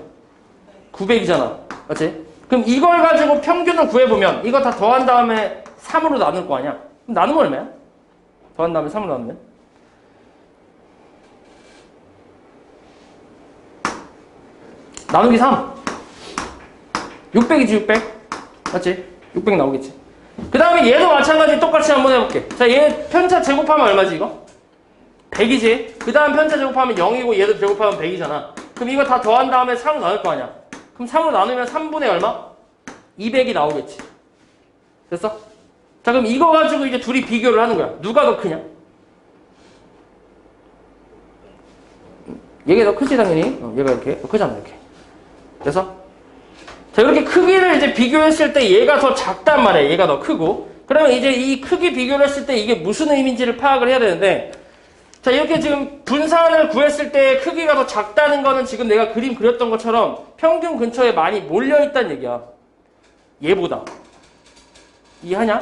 900이잖아. 맞지? 그럼 이걸 가지고 평균을 구해보면 이거 다 더한 다음에 3으로 나눌 거 아니야? 그럼 나누면 얼마야? 더한 다음에 3으로 나누면? 나누기 3. 600이지, 600. 맞지? 600 나오겠지. 그 다음에 얘도 마찬가지 똑같이 한번 해볼게. 자, 얘 편차 제곱하면 얼마지, 이거? 100이지? 그 다음 편차 제곱하면 0이고 얘도 제곱하면 100이잖아. 그럼 이거 다 더한 다음에 3으로 나눌 거 아니야? 그럼 3으로 나누면 3분의 얼마? 200이 나오겠지. 됐어? 자, 그럼 이거 가지고 이제 둘이 비교를 하는 거야. 누가 더 크냐? 얘가 더 크지, 당연히. 얘가 이렇게 더 크잖아, 이렇게. 됐어? 자, 이렇게 크기를 이제 비교했을 때 얘가 더 작단 말이야. 얘가 더 크고. 그러면 이제 이 크기 비교를 했을 때 이게 무슨 의미인지를 파악을 해야 되는데, 자, 이렇게 지금 분산을 구했을 때 크기가 더 작다는 거는 지금 내가 그림 그렸던 것처럼 평균 근처에 많이 몰려있다는 얘기야. 얘보다. 이해하냐?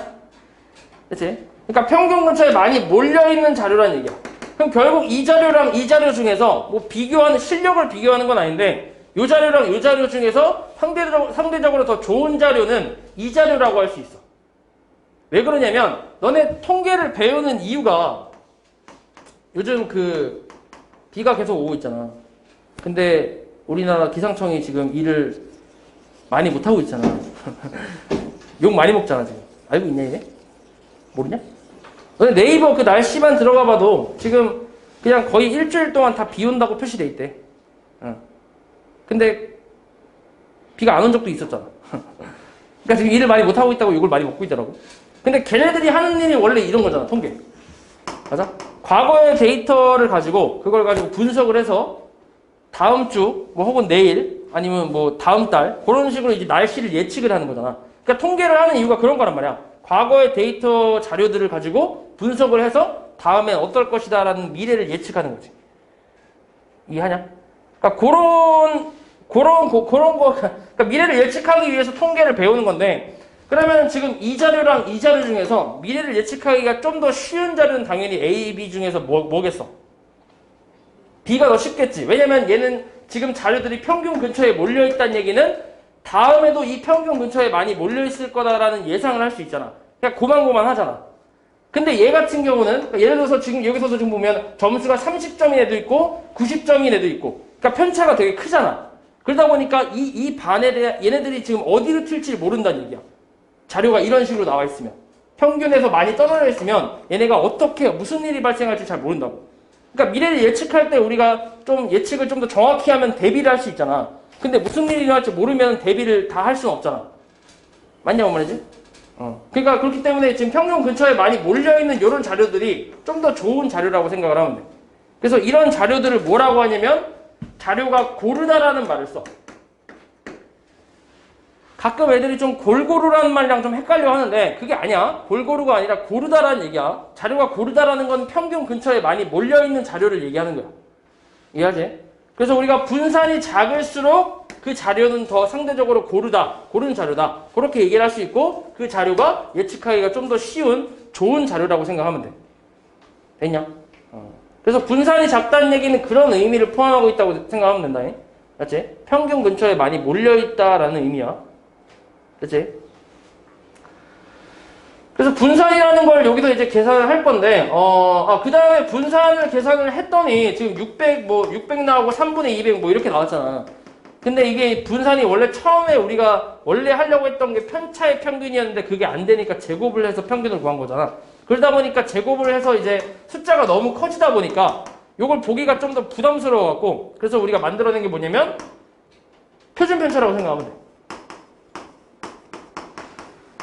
그치? 그러니까 평균 근처에 많이 몰려있는 자료라는 얘기야. 그럼 결국 이 자료랑 이 자료 중에서 뭐 비교하는, 실력을 비교하는 건 아닌데, 이 자료랑 이 자료 중에서 상대적으로 더 좋은 자료는 이 자료라고 할 수 있어. 왜 그러냐면, 너네 통계를 배우는 이유가 요즘 비가 계속 오고 있잖아. 근데 우리나라 기상청이 지금 일을 많이 못하고 있잖아. 욕 많이 먹잖아, 지금. 알고 있냐, 이게? 모르냐? 너네 네이버 그 날씨만 들어가 봐도 지금 그냥 거의 일주일 동안 다 비 온다고 표시돼 있대. 근데 비가 안 온 적도 있었잖아. 그러니까 지금 일을 많이 못하고 있다고 욕을 많이 먹고 있더라고. 근데 걔네들이 하는 일이 원래 이런 거잖아, 통계. 맞아? 과거의 데이터를 가지고 그걸 가지고 분석을 해서 다음 주 뭐 혹은 내일 아니면 뭐 다음 달 그런 식으로 이제 날씨를 예측을 하는 거잖아. 그러니까 통계를 하는 이유가 그런 거란 말이야. 과거의 데이터 자료들을 가지고 분석을 해서 다음에 어떨 것이다라는 미래를 예측하는 거지. 이해하냐? 그러니까 그런 거, 그러니까 미래를 예측하기 위해서 통계를 배우는 건데, 그러면 지금 이 자료랑 이 자료 중에서 미래를 예측하기가 좀 더 쉬운 자료는 당연히 A, B 중에서 뭐겠어? B가 더 쉽겠지. 왜냐면 얘는 지금 자료들이 평균 근처에 몰려있다는 얘기는 다음에도 이 평균 근처에 많이 몰려있을 거다라는 예상을 할 수 있잖아. 그냥 고만고만하잖아. 근데 얘 같은 경우는, 그러니까 예를 들어서 지금 여기서도 지금 보면 점수가 30점인 애도 있고 90점인 애도 있고, 그러니까 편차가 되게 크잖아. 그러다 보니까 이 반에 대해 얘네들이 지금 어디로 튈지 모른다는 얘기야. 자료가 이런 식으로 나와 있으면. 평균에서 많이 떨어져 있으면 얘네가 어떻게, 무슨 일이 발생할지 잘 모른다고. 그러니까 미래를 예측할 때 우리가 좀 예측을 좀 더 정확히 하면 대비를 할 수 있잖아. 근데 무슨 일이 일어날지 모르면 대비를 다 할 수는 없잖아. 맞냐고 말이지? 그러니까 그렇기 때문에 지금 평균 근처에 많이 몰려있는 이런 자료들이 좀 더 좋은 자료라고 생각을 하면 돼. 그래서 이런 자료들을 뭐라고 하냐면 자료가 고르다라는 말을 써. 가끔 애들이 좀 골고루라는 말이랑 좀 헷갈려 하는데 그게 아니야. 골고루가 아니라 고르다라는 얘기야. 자료가 고르다라는 건 평균 근처에 많이 몰려있는 자료를 얘기하는 거야. 이해하지? 그래서 우리가 분산이 작을수록 그 자료는 더 상대적으로 고른 자료다. 그렇게 얘기를 할 수 있고 그 자료가 예측하기가 좀 더 쉬운 좋은 자료라고 생각하면 돼. 됐냐? 그래서 분산이 작다는 얘기는 그런 의미를 포함하고 있다고 생각하면 된다. 맞지? 평균 근처에 많이 몰려있다라는 의미야. 그치? 그래서 분산이라는 걸 여기서 이제 계산을 할 건데, 그 다음에 분산을 계산을 했더니 지금 600 나오고 3분의 200 뭐 이렇게 나왔잖아. 근데 이게 분산이 원래 처음에 우리가 원래 하려고 했던 게 편차의 평균이었는데 그게 안 되니까 제곱을 해서 평균을 구한 거잖아. 그러다 보니까 제곱을 해서 이제 숫자가 너무 커지다 보니까 요걸 보기가 좀 더 부담스러워갖고 그래서 우리가 만들어낸 게 뭐냐면 표준 편차라고 생각하면 돼.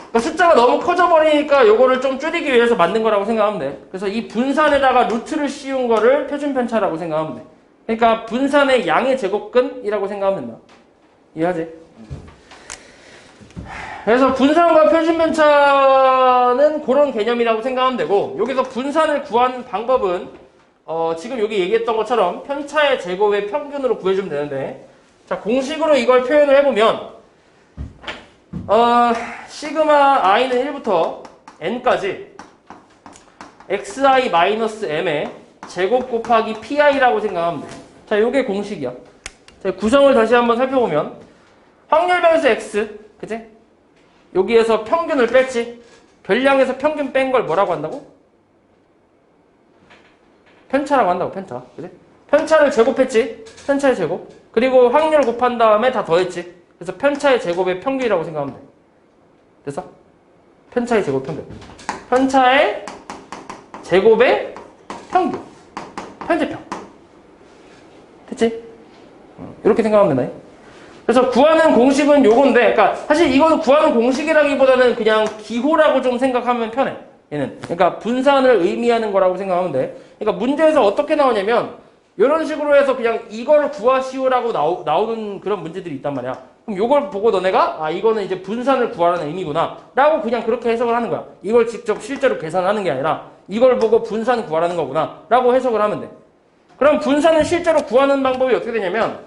그러니까 숫자가 너무 커져버리니까 요거를 좀 줄이기 위해서 만든 거라고 생각하면 돼. 그래서 이 분산에다가 루트를 씌운 거를 표준 편차라고 생각하면 돼. 그러니까 분산의 양의 제곱근이라고 생각하면 된다. 이해하지? 그래서 분산과 표준 편차는 그런 개념이라고 생각하면 되고 여기서 분산을 구하는 방법은 지금 여기 얘기했던 것처럼 편차의 제곱의 평균으로 구해주면 되는데 자 공식으로 이걸 표현을 해보면 시그마 i는 1부터 n까지 xi-m의 제곱 곱하기 pi라고 생각하면 돼. 자, 요게 공식이야. 자, 구성을 다시 한번 살펴보면 확률 변수 x, 그치? 여기에서 평균을 뺐지? 별량에서 평균 뺀 걸 뭐라고 한다고? 편차라고 한다고, 편차. 그치? 편차를 제곱했지? 편차의 제곱. 그리고 확률 곱한 다음에 다 더했지? 그래서 편차의 제곱의 평균이라고 생각하면 돼. 됐어? 편차의 제곱 평균. 편차의 제곱의 평균. 편제평. 됐지? 이렇게 생각하면 되나요? 그래서 구하는 공식은 요건데, 그러니까 사실 이건 구하는 공식이라기보다는 그냥 기호라고 좀 생각하면 편해. 얘는. 그러니까 분산을 의미하는 거라고 생각하면 돼. 그러니까 문제에서 어떻게 나오냐면, 이런 식으로 해서 그냥 이걸 구하시오라고 나오는 그런 문제들이 있단 말이야. 그럼 요걸 보고 너네가 이거는 이제 분산을 구하라는 의미구나 라고 그냥 그렇게 해석을 하는 거야. 이걸 직접 실제로 계산하는 게 아니라 이걸 보고 분산 구하라는 거구나 라고 해석을 하면 돼. 그럼 분산을 실제로 구하는 방법이 어떻게 되냐면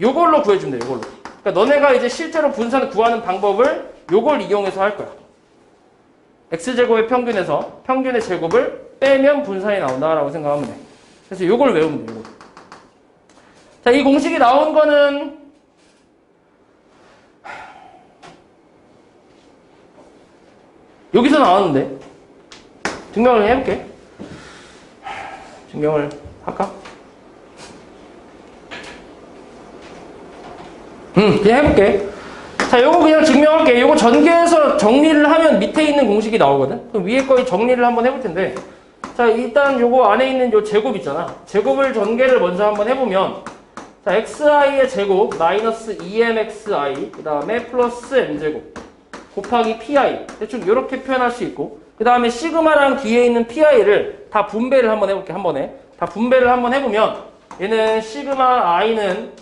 요걸로 구해주면 돼. 요걸로. 그러니까 너네가 이제 실제로 분산을 구하는 방법을 요걸 이용해서 할 거야. x제곱의 평균에서 평균의 제곱을 빼면 분산이 나온다라고 생각하면 돼. 그래서 요걸 외우면 돼. 요걸. 자, 이 공식이 나온 거는 여기서 나왔는데 증명을 해볼게. 증명을 할까? 그냥 해볼게. 자, 요거 그냥 증명할게. 요거 전개해서 정리를 하면 밑에 있는 공식이 나오거든. 그럼 위에 거의 정리를 한번 해볼 텐데. 자, 일단 요거 안에 있는 요 제곱 있잖아. 제곱을 전개를 먼저 한번 해보면, 자, xi의 제곱 마이너스 2mxi 그 다음에 플러스 m제곱 곱하기 pi 대충 요렇게 표현할 수 있고, 그 다음에 시그마랑 뒤에 있는 pi를 다 분배를 한번 해볼게. 한 번에 다 분배를 한번 해보면 얘는 시그마 i는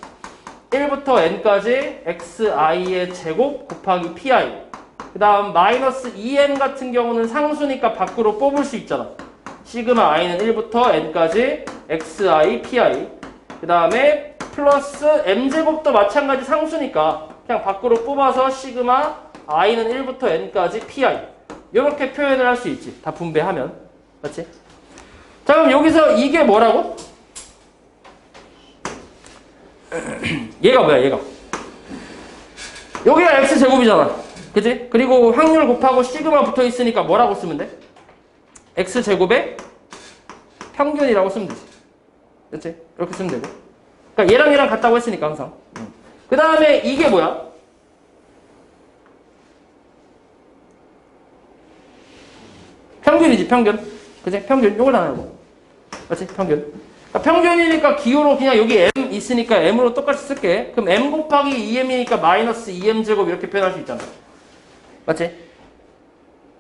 1부터 n까지 xi의 제곱 곱하기 pi 그 다음 마이너스 2m 같은 경우는 상수니까 밖으로 뽑을 수 있잖아. 시그마 i는 1부터 n까지 xi pi 그 다음에 플러스 m제곱도 마찬가지 상수니까 그냥 밖으로 뽑아서 시그마 i는 1부터 n까지 pi 이렇게 표현을 할 수 있지. 다 분배하면. 맞지? 자, 그럼 여기서 이게 뭐라고? 얘가 뭐야, 얘가? 여기가 x제곱이잖아. 그치? 그리고 확률 곱하고 시그마 붙어 있으니까 뭐라고 쓰면 돼? x제곱의 평균이라고 쓰면 되지. 그치? 이렇게 쓰면 되고. 그러니까 얘랑 얘랑 같다고 했으니까 항상. 그 다음에 이게 뭐야? 평균이지, 평균. 그치? 평균. 요걸 다 나누고. 맞지? 평균. 그러니까 평균이니까 기호로 그냥 여기 m 있으니까 m으로 똑같이 쓸게. 그럼 m 곱하기 2m이니까 마이너스 2m제곱 이렇게 표현할 수 있잖아. 맞지?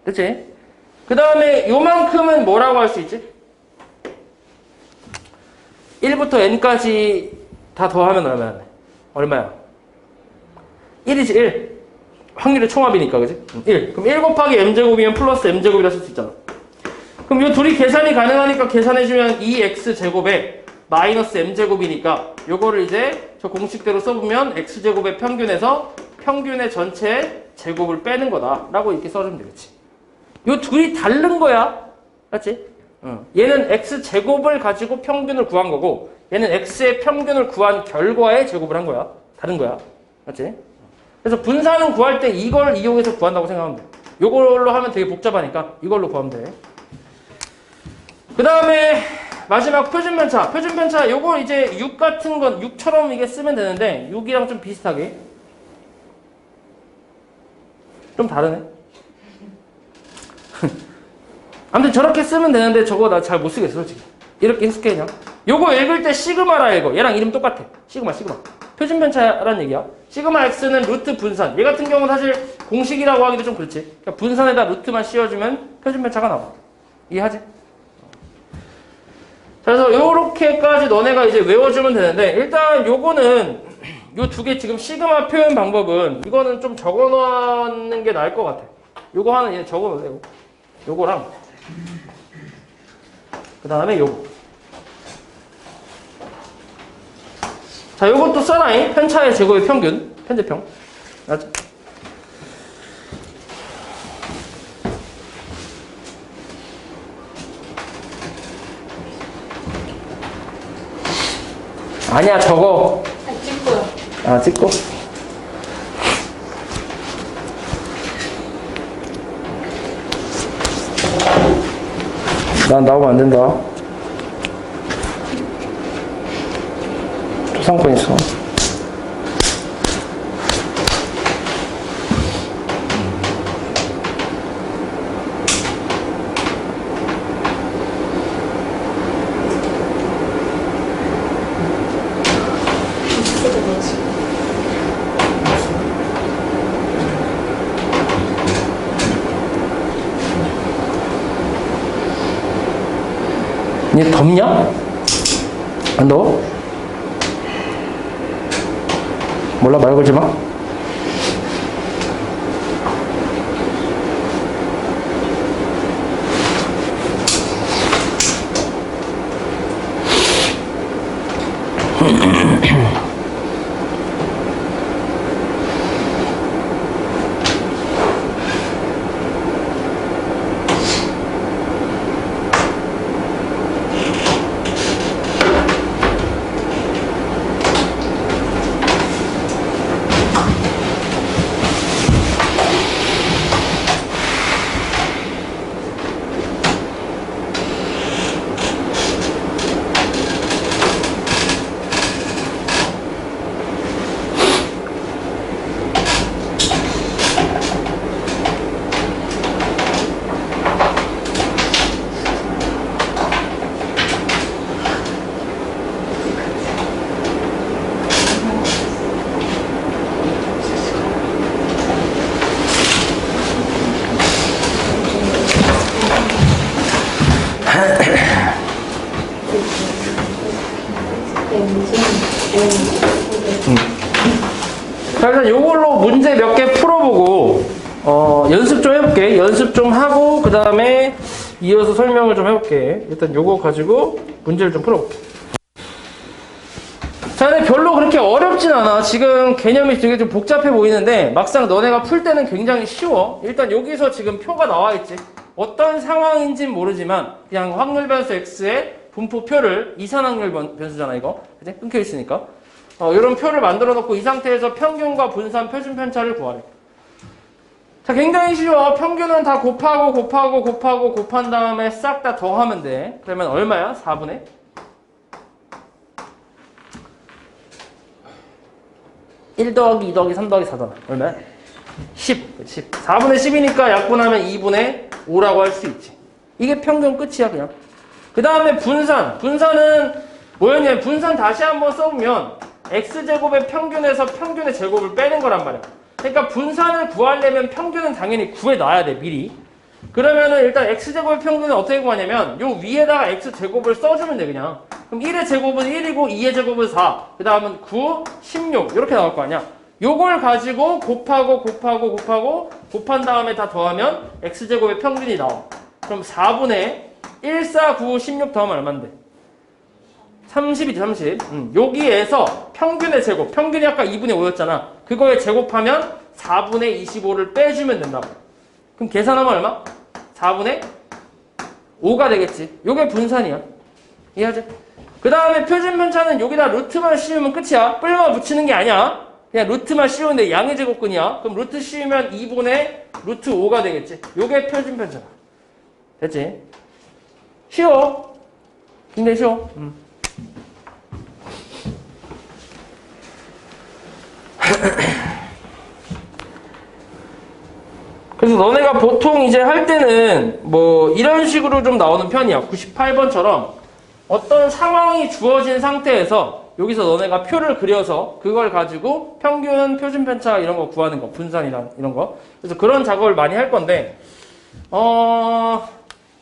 그치? 그 다음에 요만큼은 뭐라고 할 수 있지? 1부터 n까지 다 더하면 얼마야? 얼마야? 1이지, 1. 확률의 총합이니까, 그지? 1. 그럼 1 곱하기 m제곱이면 플러스 m제곱이라 쓸 수 있잖아. 그럼 이 둘이 계산이 가능하니까 계산해주면 2x제곱에 마이너스 m제곱이니까 요거를 이제 저 공식대로 써보면 x제곱의 평균에서 평균의 전체 제곱을 빼는 거다 라고 이렇게 써주면 되겠지. 요 둘이 다른 거야. 맞지? 얘는 x제곱을 가지고 평균을 구한 거고 얘는 x의 평균을 구한 결과의 제곱을 한 거야. 다른 거야. 맞지? 그래서 분산은 구할 때 이걸 이용해서 구한다고 생각하면 돼. 요걸로 하면 되게 복잡하니까 이걸로 구하면 돼. 그 다음에 마지막 표준편차. 표준편차 요거 이제 6 같은 건 6처럼 이게 쓰면 되는데 6이랑 좀 비슷하게 좀 다르네. 아무튼 저렇게 쓰면 되는데 저거 나 잘 못 쓰겠어 솔직히. 이렇게 해석해 그냥. 요거 읽을 때 시그마라 읽어. 얘랑 이름 똑같아. 시그마. 표준편차라는 얘기야. 시그마 x는 루트 분산. 얘 같은 경우는 사실 공식이라고 하기도 좀 그렇지. 그러니까 분산에다 루트만 씌워주면 표준편차가 나와. 이해하지? 그래서 요렇게까지 너네가 이제 외워주면 되는데 일단 요거는 요 두 개 지금 시그마 표현 방법은 이거는 좀 적어놓는 게 나을 것 같아. 요거 하나 얘 적어놓으세요. 요거랑 그 다음에 요거. 자, 요것도 써라잉. 편차의 제곱의 평균. 편제평. 맞죠? 아니야, 적어. 찍고요. 아, 찍고. 난 나오면 안 된다. 조상권 있어. 얘 덥냐? 안 더워? 몰라, 말 걸지 마. 자, 일단 요걸로 문제 몇 개 풀어보고 연습 좀 해볼게. 연습 좀 하고 그 다음에 이어서 설명을 좀 해볼게. 일단 요거 가지고 문제를 좀 풀어볼게. 자, 근데 별로 그렇게 어렵진 않아. 지금 개념이 되게 좀 복잡해 보이는데 막상 너네가 풀 때는 굉장히 쉬워. 일단 여기서 지금 표가 나와 있지. 어떤 상황인지는 모르지만 그냥 확률 변수 x의 분포표를 이산확률 변수잖아 이거. 그치? 끊겨 있으니까. 이런 표를 만들어 놓고 이 상태에서 평균과 분산 표준 편차를 구하래. 자, 굉장히 쉬워. 평균은 다 곱한 다음에 싹 다 더하면 돼. 그러면 얼마야? 4분의 1 더하기 2 더하기 3 더하기 4잖아. 얼마야? 10. 10. 4분의 10이니까 약분하면 2분의 5라고 할 수 있지. 이게 평균 끝이야, 그냥. 그 다음에 분산. 분산은 뭐였냐면 분산 다시 한번 써보면 x제곱의 평균에서 평균의 제곱을 빼는 거란 말이야. 그러니까 분산을 구하려면 평균은 당연히 구해놔야 돼, 미리. 그러면은 일단 x제곱의 평균은 어떻게 구하냐면 요 위에다가 x제곱을 써주면 돼, 그냥. 그럼 1의 제곱은 1이고 2의 제곱은 4. 그 다음은 9, 16 이렇게 나올 거 아니야. 요걸 가지고 곱한 다음에 다 더하면 x제곱의 평균이 나와. 그럼 4분의 1, 4, 9, 16 더하면 얼만데? 30이지, 30. 여기에서 평균의 제곱. 평균이 아까 2분의 5였잖아. 그거에 제곱하면 4분의 25를 빼주면 된다고. 그럼 계산하면 얼마? 4분의 5가 되겠지. 요게 분산이야. 이해하지? 그 다음에 표준 편차는 여기다 루트만 씌우면 끝이야. 뿔만 붙이는 게 아니야. 그냥 루트만 씌우는데 양의 제곱근이야. 그럼 루트 씌우면 2분의 루트 5가 되겠지. 요게 표준 편차다. 됐지? 쉬워. 굉장히 쉬워. 그래서 너네가 보통 이제 할 때는 뭐 이런 식으로 좀 나오는 편이야. 98번처럼 어떤 상황이 주어진 상태에서 여기서 너네가 표를 그려서 그걸 가지고 평균, 표준 편차 이런 거 구하는 거, 분산이랑 이런 거. 그래서 그런 작업을 많이 할 건데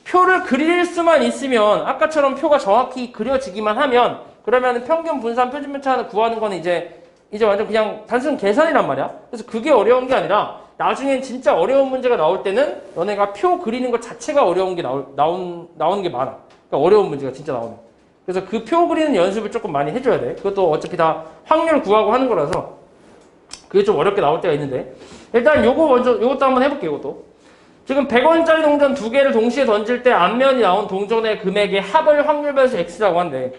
표를 그릴 수만 있으면 아까처럼 표가 정확히 그려지기만 하면 그러면 평균, 분산, 표준 편차를 구하는 거는 이제 완전 그냥 단순 계산이란 말이야. 그래서 그게 어려운 게 아니라 나중엔 진짜 어려운 문제가 나올 때는 너네가 표 그리는 것 자체가 어려운 게 나오는 게 많아. 그러니까 어려운 문제가 진짜 나오는. 그래서 그 표 그리는 연습을 조금 많이 해줘야 돼. 그것도 어차피 다 확률 구하고 하는 거라서 그게 좀 어렵게 나올 때가 있는데 일단 요것도 한번 해볼게요. 이것도. 지금 100원짜리 동전 2개를 동시에 던질 때 앞면이 나온 동전의 금액의 합을 확률 변수 x라고 한대.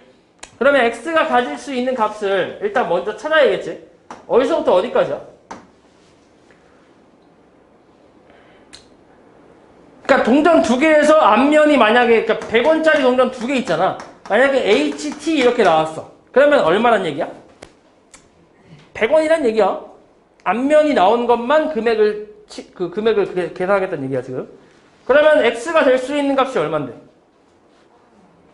그러면 x가 가질 수 있는 값을 일단 먼저 찾아야겠지. 어디서부터 어디까지야? 그러니까 동전 2개에서 앞면이 만약에 그러니까 100원짜리 동전 2개 있잖아. 만약에 HT 이렇게 나왔어. 그러면 얼마란 얘기야? 100원이란 얘기야. 앞면이 나온 것만 금액을 계산하겠다는 얘기야 지금. 그러면 x가 될 수 있는 값이 얼만데?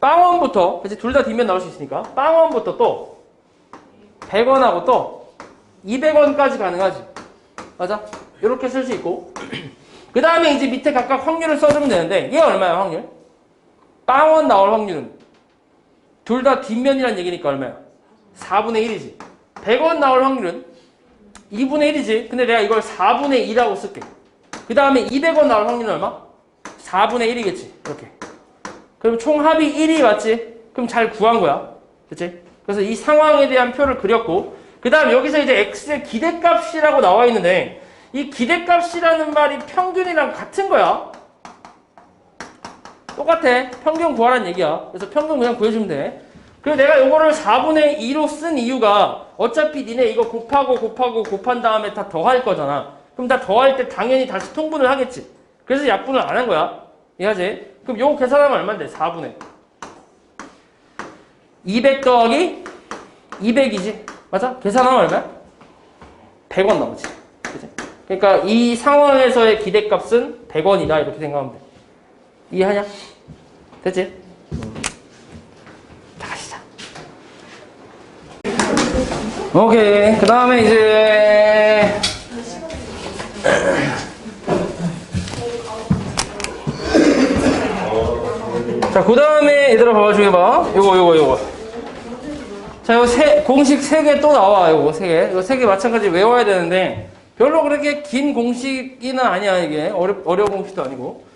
빵원부터, 그치? 둘 다 뒷면 나올 수 있으니까. 빵원부터 또 100원하고 또 200원까지 가능하지. 맞아? 이렇게 쓸 수 있고. 그 다음에 이제 밑에 각각 확률을 써주면 되는데 얘 얼마야 확률? 빵원 나올 확률은 둘 다 뒷면이란 얘기니까 얼마야? 4분의 1이지. 100원 나올 확률은 2분의 1이지. 근데 내가 이걸 4분의 2라고 쓸게. 그 다음에 200원 나올 확률은 얼마? 4분의 1이겠지. 이렇게. 그럼 총 합이 1이 맞지? 그럼 잘 구한 거야. 그치? 그래서 이 상황에 대한 표를 그렸고, 그 다음 여기서 이제 x의 기대값이라고 나와 있는데, 이 기대값이라는 말이 평균이랑 같은 거야. 똑같아. 평균 구하라는 얘기야. 그래서 평균 그냥 구해주면 돼. 그리고 내가 이거를 4분의 2로 쓴 이유가 어차피 니네 이거 곱한 다음에 다 더할 거잖아. 그럼 다 더할 때 당연히 다시 통분을 하겠지. 그래서 약분을 안 한 거야. 이해하지? 그럼 요거 계산하면 얼마인데? 4분의 200 더하기 200이지. 맞아? 계산하면 얼마야? 100원 나오지. 그치? 그러니까 이 상황에서의 기대값은 100원이다. 이렇게 생각하면 돼. 이해하냐? 됐지? 자, 가시자. 오케이. 그 다음에 이제 자, 그 다음에 얘들아 봐봐, 중요해봐. 요거. 자, 요 공식 3개 또 나와. 요거 3개. 이거 3개 마찬가지 외워야 되는데 별로 그렇게 긴 공식이는 아니야. 이게 어려운 공식도 아니고.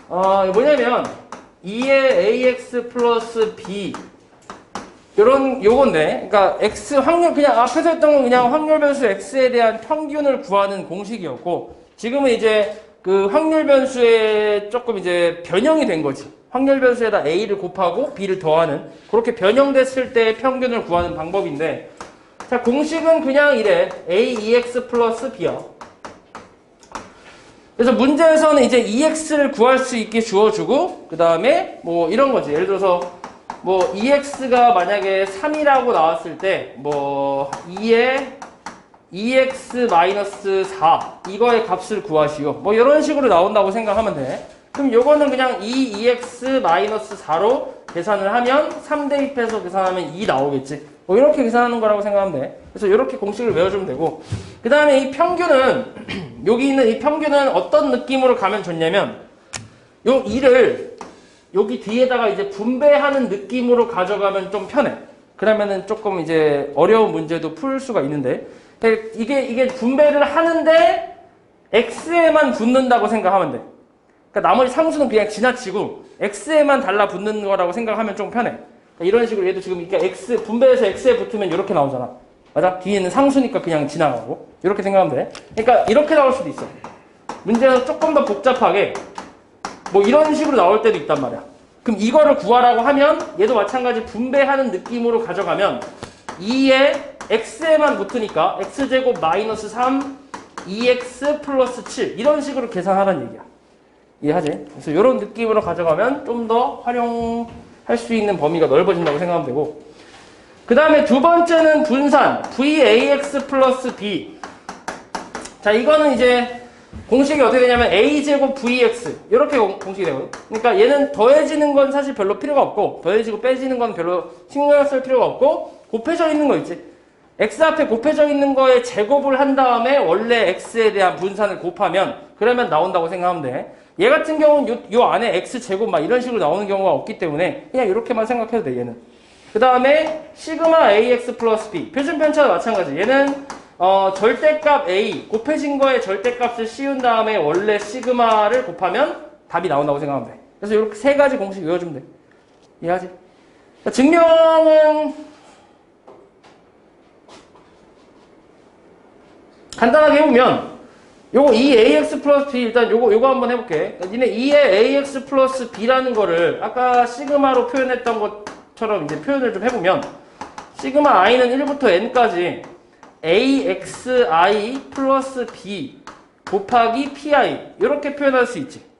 뭐냐면 2의 ax 플러스 b 요건데, 그러니까 x 확률, 그냥 앞에서 했던 건 그냥 확률 변수 x에 대한 평균을 구하는 공식이었고, 지금은 이제 그 확률 변수에 조금 이제 변형이 된 거지. 확률 변수에다 a를 곱하고 b를 더하는, 그렇게 변형됐을 때 평균을 구하는 방법인데, 자, 공식은 그냥 이래. aex 플러스 b야. 그래서 문제에서는 이제 EX를 구할 수 있게 주어주고, 그 다음에 뭐 이런 거지. 예를 들어서 뭐 EX가 만약에 3이라고 나왔을 때, 뭐 2의 EX-4 이거의 값을 구하시오. 뭐 이런 식으로 나온다고 생각하면 돼. 그럼 요거는 그냥 2EX-4로 계산을 하면 3 대입해서 계산하면 2 나오겠지. 뭐 이렇게 계산하는 거라고 생각하면 돼. 그래서 이렇게 공식을 외워주면 되고, 그 다음에 이 평균은 여기 있는 이 평균은 어떤 느낌으로 가면 좋냐면, 요 2를 여기 뒤에다가 이제 분배하는 느낌으로 가져가면 좀 편해. 그러면은 조금 이제 어려운 문제도 풀 수가 있는데, 이게 분배를 하는데 x에만 붙는다고 생각하면 돼. 그러니까 나머지 상수는 그냥 지나치고 x에만 달라붙는 거라고 생각하면 좀 편해. 그러니까 이런 식으로 얘도 지금 이렇게 x 분배해서 x에 붙으면 이렇게 나오잖아. 맞아? 뒤에는 상수니까 그냥 지나가고 이렇게 생각하면 돼. 그러니까 이렇게 나올 수도 있어. 문제는 조금 더 복잡하게 뭐 이런 식으로 나올 때도 있단 말이야. 그럼 이거를 구하라고 하면 얘도 마찬가지 분배하는 느낌으로 가져가면 2에 x에만 붙으니까 x제곱 마이너스 3 2x 플러스 7 이런 식으로 계산하라는 얘기야. 이해하지? 그래서 이런 느낌으로 가져가면 좀 더 활용할 수 있는 범위가 넓어진다고 생각하면 되고, 그 다음에 두 번째는 분산 vax 플러스 b. 자, 이거는 이제 공식이 어떻게 되냐면 a제곱 vx 이렇게 공식이 되거든. 그러니까 얘는 더해지는 건 사실 별로 필요가 없고, 더해지고 빼지는 건 별로 신경 쓸 필요가 없고, 곱해져 있는 거 있지. x 앞에 곱해져 있는 거에 제곱을 한 다음에 원래 x에 대한 분산을 곱하면 그러면 나온다고 생각하면 돼. 얘 같은 경우는 요 안에 x제곱 막 이런 식으로 나오는 경우가 없기 때문에 그냥 이렇게만 생각해도 돼. 얘는 그 다음에 시그마 ax 플러스 b 표준 편차도 마찬가지. 얘는 절대값 a 곱해진 거에 절대값을 씌운 다음에 원래 시그마를 곱하면 답이 나온다고 생각하면 돼. 그래서 이렇게 세 가지 공식 외워주면 돼. 이해하지? 증명은 간단하게 해보면 요거 2ax 플러스 b 일단 요거 한번 해볼게. 니네 2의 ax 플러스 b라는 거를 아까 시그마로 표현했던 것처럼 이제 표현을 좀 해보면 시그마 i는 1부터 n까지 axi 플러스 b 곱하기 pi 이렇게 표현할 수 있지.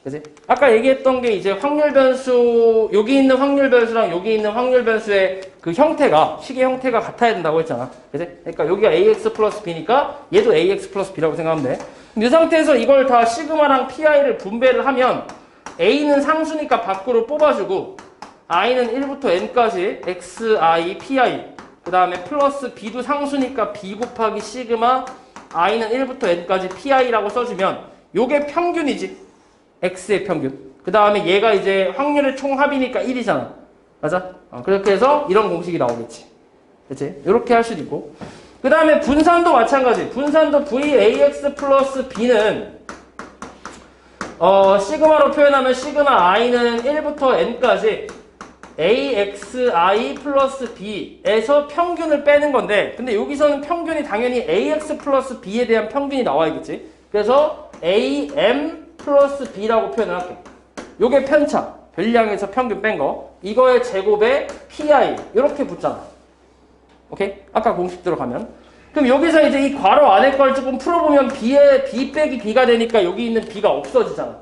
그치? 아까 얘기했던 게 이제 확률 변수, 여기 있는 확률 변수랑 여기 있는 확률 변수의 그 형태가, 식의 형태가 같아야 된다고 했잖아. 그치? 그러니까 여기가 ax 플러스 b니까 얘도 ax 플러스 b라고 생각하면 돼. 이 상태에서 이걸 다 시그마랑 pi를 분배를 하면 a는 상수니까 밖으로 뽑아주고 i는 1부터 n까지 xi, pi 그 다음에 플러스 b도 상수니까 b 곱하기 시그마 i는 1부터 n까지 pi라고 써주면 요게 평균이지. x의 평균. 그 다음에 얘가 이제 확률의 총합이니까 1이잖아. 맞아? 그렇게 해서 이런 공식이 나오겠지. 그치? 이렇게 할 수도 있고. 그 다음에 분산도 마찬가지. 분산도 VAX 플러스 B는 시그마로 표현하면 시그마 i는 1부터 n까지 AXI 플러스 B에서 평균을 빼는 건데, 근데 여기서는 평균이 당연히 AX 플러스 B에 대한 평균이 나와야겠지. 그래서 AM 플러스 B라고 표현을 할게. 요게 편차, 별량에서 평균 뺀 거. 이거의 제곱에 PI 이렇게 붙잖아. 오케이? 아까 공식 들어가면. 그럼 여기서 이제 이 괄호 안에 걸 조금 풀어보면 B 빼기 B가 되니까 여기 있는 B가 없어지잖아.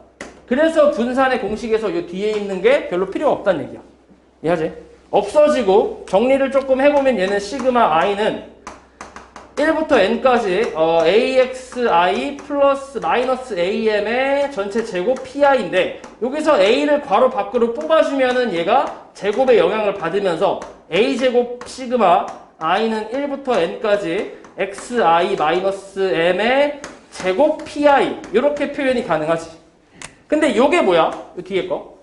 그래서 분산의 공식에서 요 뒤에 있는 게 별로 필요가 없다는 얘기야. 이해하지? 없어지고 정리를 조금 해보면 얘는 시그마 i는 1부터 n까지 AXI 플러스 마이너스 AM의 전체 제곱 PI인데, 여기서 A를 괄호 밖으로 뽑아주면은 얘가 제곱의 영향을 받으면서 A제곱 시그마 i는 1부터 n까지 XI 마이너스 M의 제곱 PI 이렇게 표현이 가능하지. 근데 요게 뭐야? 요 뒤에 거.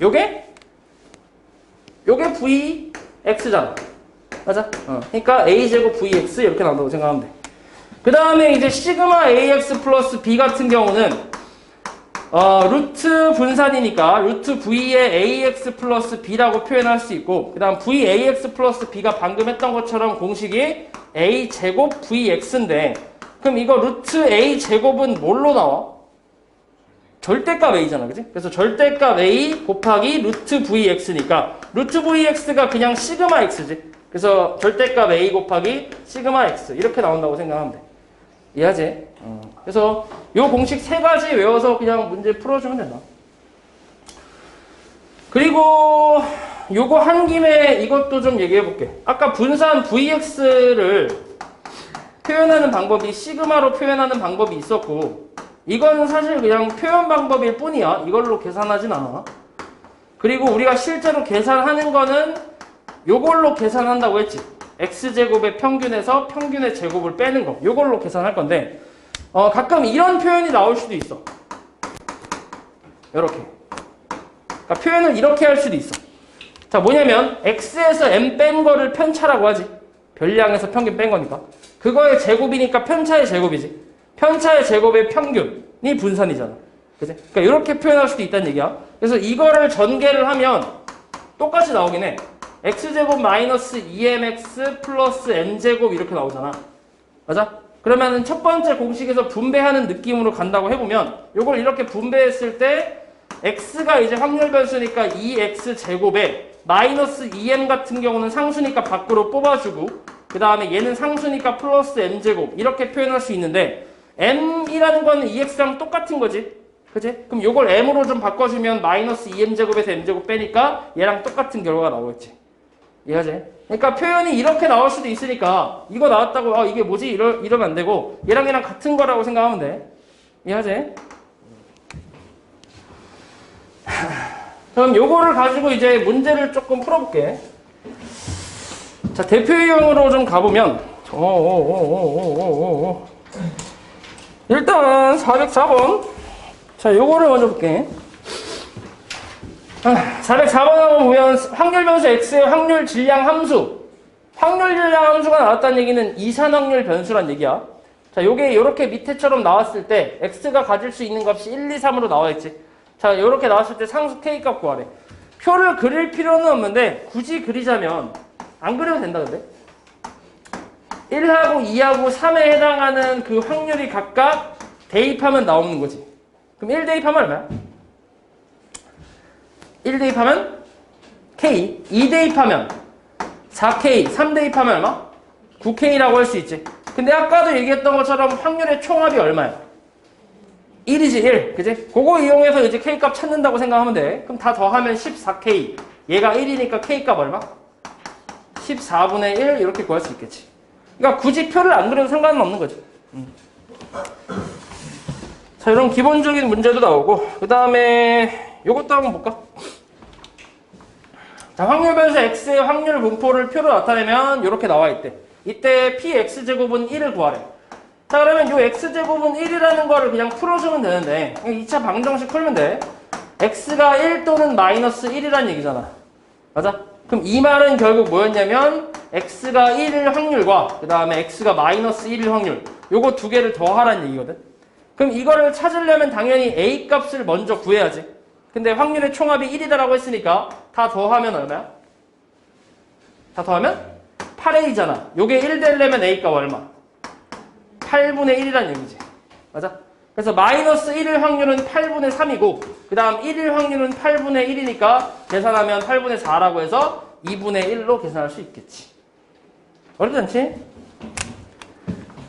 요게 VX잖아. 맞아? 그러니까 A제곱 VX 이렇게 나온다고 생각하면 돼. 그 다음에 이제 시그마 AX 플러스 B 같은 경우는 루트 분산이니까 루트 V의 AX 플러스 B라고 표현할 수 있고, 그 다음 VAX 플러스 B가 방금 했던 것처럼 공식이 A제곱 VX인데, 그럼 이거 루트 A제곱은 뭘로 나와? 절대값 A잖아, 그지? 그래서 절대값 A 곱하기 루트 VX니까 루트 VX가 그냥 시그마 X지. 그래서 절대값 A 곱하기 시그마 X 이렇게 나온다고 생각하면 돼. 이해하지? 그래서 요 공식 세 가지 외워서 그냥 문제 풀어주면 된다. 그리고 요거 한 김에 이것도 좀 얘기해 볼게. 아까 분산 VX를 표현하는 방법이 시그마로 표현하는 방법이 있었고, 이거는 사실 그냥 표현 방법일 뿐이야. 이걸로 계산하진 않아. 그리고 우리가 실제로 계산하는 거는 요걸로 계산한다고 했지. X제곱의 평균에서 평균의 제곱을 빼는 거. 요걸로 계산할 건데, 가끔 이런 표현이 나올 수도 있어. 요렇게. 그러니까 표현을 이렇게 할 수도 있어. 자, 뭐냐면 X에서 M 뺀 거를 편차라고 하지. 별량에서 평균 뺀 거니까. 그거의 제곱이니까 편차의 제곱이지. 편차의 제곱의 평균이 분산이잖아. 그치? 그러니까 이렇게 표현할 수도 있다는 얘기야. 그래서 이거를 전개를 하면 똑같이 나오긴 해. X제곱 마이너스 2mx 플러스 n제곱 이렇게 나오잖아. 맞아? 그러면은 첫 번째 공식에서 분배하는 느낌으로 간다고 해보면, 요걸 이렇게 분배했을 때 x가 이제 확률 변수니까 2x제곱에 마이너스 2m 같은 경우는 상수니까 밖으로 뽑아주고, 그 다음에 얘는 상수니까 플러스 m제곱 이렇게 표현할 수 있는데, m이라는 거는 2x랑 똑같은 거지. 그치? 그럼 요걸 m으로 좀 바꿔주면 마이너스 2m제곱에서 m제곱 빼니까 얘랑 똑같은 결과가 나오겠지. 이해하지? 그러니까 표현이 이렇게 나올 수도 있으니까 이거 나왔다고 이게 뭐지? 이러면 안 되고 얘랑 같은 거라고 생각하면 돼. 이해하지? 그럼 요거를 가지고 이제 문제를 조금 풀어볼게. 자, 대표 유형으로 좀 가보면 일단 404번. 자, 요거를 먼저 볼게. 404번하고 보면 확률 변수 X의 확률 질량 함수. 확률 질량 함수가 나왔다는 얘기는 이산 확률 변수란 얘기야. 자, 요게 요렇게 밑에처럼 나왔을 때 X가 가질 수 있는 값이 1, 2, 3으로 나와있지. 자, 요렇게 나왔을 때 상수 K 값 구하래. 표를 그릴 필요는 없는데 굳이 그리자면 안 그려도 된다 근데. 1하고 2하고 3에 해당하는 그 확률이 각각 대입하면 나오는 거지. 그럼 1 대입하면 얼마야? 1 대입하면 K, 2 대입하면 4K, 3 대입하면 얼마? 9K라고 할 수 있지. 근데 아까도 얘기했던 것처럼 확률의 총합이 얼마야? 1이지 1. 그지? 그거 이용해서 이제 K값 찾는다고 생각하면 돼. 그럼 다 더하면 14K. 얘가 1이니까 K값 얼마? 14분의 1 이렇게 구할 수 있겠지. 그러니까 굳이 표를 안 그려도 상관은 없는 거지. 자, 이런 기본적인 문제도 나오고, 그 다음에 요것도 한번 볼까? 자, 확률 변수 X의 확률 분포를 표로 나타내면 이렇게 나와 있대. 이때 Px제곱은 1을 구하래. 자, 그러면 요 X제곱은 1이라는 거를 그냥 풀어주면 되는데, 2차 방정식 풀면 돼. X가 1 또는 마이너스 1이란 얘기잖아. 맞아? 그럼 이 말은 결국 뭐였냐면 x가 1일 확률과 그 다음에 x가 마이너스 1일 확률 요거 두 개를 더하라는 얘기거든. 그럼 이거를 찾으려면 당연히 a 값을 먼저 구해야지. 근데 확률의 총합이 1이다라고 했으니까 다 더하면 얼마야? 다 더하면 8a잖아. 요게 1 되려면 a 값 얼마? 8분의 1이란 얘기지. 맞아? 그래서 마이너스 1일 확률은 8분의 3이고 그 다음 1일 확률은 8분의 1이니까 계산하면 8분의 4라고 해서 2분의 1로 계산할 수 있겠지. 어렵지 않지?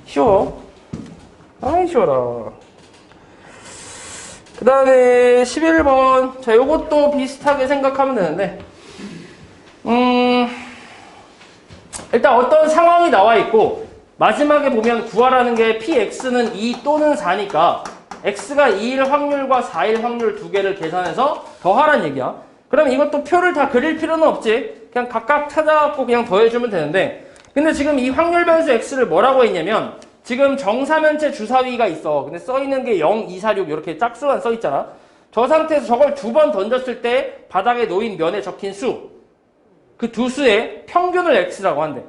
쉬워. 아이 쉬워라. 그 다음에 11번. 자, 요것도 비슷하게 생각하면 되는데 일단 어떤 상황이 나와 있고 마지막에 보면 구하라는 게 px는 2 또는 4니까 x가 2일 확률과 4일 확률 두 개를 계산해서 더하라는 얘기야. 그럼 이것도 표를 다 그릴 필요는 없지. 그냥 각각 찾아갖고 그냥 더해주면 되는데 근데 지금 이 확률 변수 x를 뭐라고 했냐면 지금 정사면체 주사위가 있어. 근데 써있는 게 0, 2, 4, 6 이렇게 짝수만 써있잖아. 저 상태에서 저걸 두 번 던졌을 때 바닥에 놓인 면에 적힌 수 그 두 수의 평균을 x라고 한대.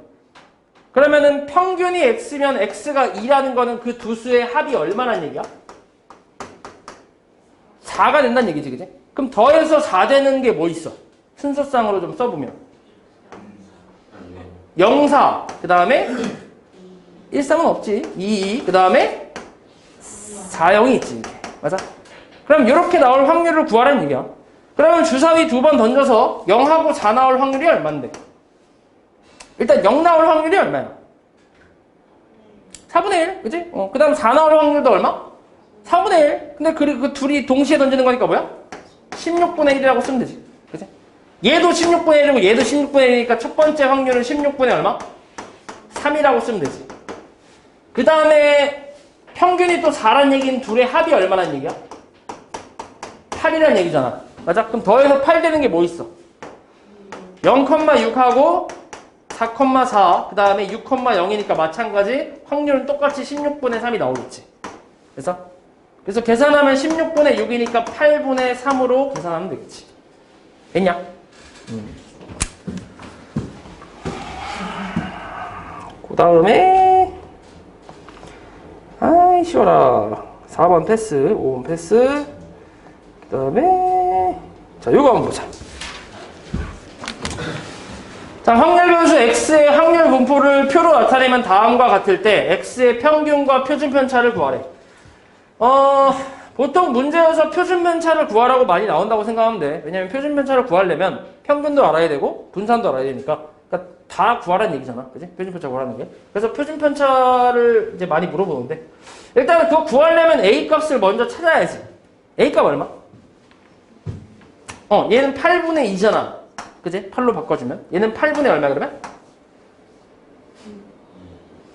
그러면은 평균이 x면 x가 2라는 거는 그 두 수의 합이 얼마란 얘기야? 4가 된다는 얘기지, 그지? 그럼 더해서 4 되는 게 뭐 있어? 순서상으로 좀 써보면 0, 4, 그 다음에 1, 3은 없지. 2, 2, 그 다음에 4, 0이 있지. 이렇게. 맞아? 그럼 이렇게 나올 확률을 구하라는 얘기야. 그러면 주사위 두 번 던져서 0하고 4 나올 확률이 얼만데? 일단 0 나올 확률이 얼마야? 4분의 1, 그치? 그 다음 4 나올 확률도 얼마? 4분의 1. 근데 그 둘이 동시에 던지는 거니까 뭐야? 16분의 1이라고 쓰면 되지. 그치? 얘도 16분의 1이고 얘도 16분의 1이니까 첫 번째 확률은 16분의 얼마? 3이라고 쓰면 되지. 그 다음에 평균이 또 4란 얘기는 둘의 합이 얼마란 얘기야? 8이란 얘기잖아. 맞아? 그럼 더해서 8 되는 게 뭐 있어? 0,6하고 4,4, 그 다음에 6,0이니까 마찬가지 확률은 똑같이 16분의 3이 나오겠지. 그래서 계산하면 16분의 6이니까 8분의 3으로 계산하면 되겠지. 됐냐? 그 다음에 아이 쉬워라. 4번 패스, 5번 패스. 그 다음에 자 요거 한번 보자. 자, 확률 변수 x의 확률 분포를 표로 나타내면 다음과 같을 때 x의 평균과 표준 편차를 구하래. 보통 문제에서 표준 편차를 구하라고 많이 나온다고 생각하면 돼. 왜냐면 표준 편차를 구하려면 평균도 알아야 되고 분산도 알아야 되니까. 그러니까 다 구하라는 얘기잖아. 그지? 표준 편차 구하라는 게. 그래서 표준 편차를 이제 많이 물어보는데 일단은 그거 구하려면 a 값을 먼저 찾아야지. a 값 얼마? 얘는 8분의 2잖아. 그지? 8로 바꿔주면 얘는 8분의 얼마 그러면?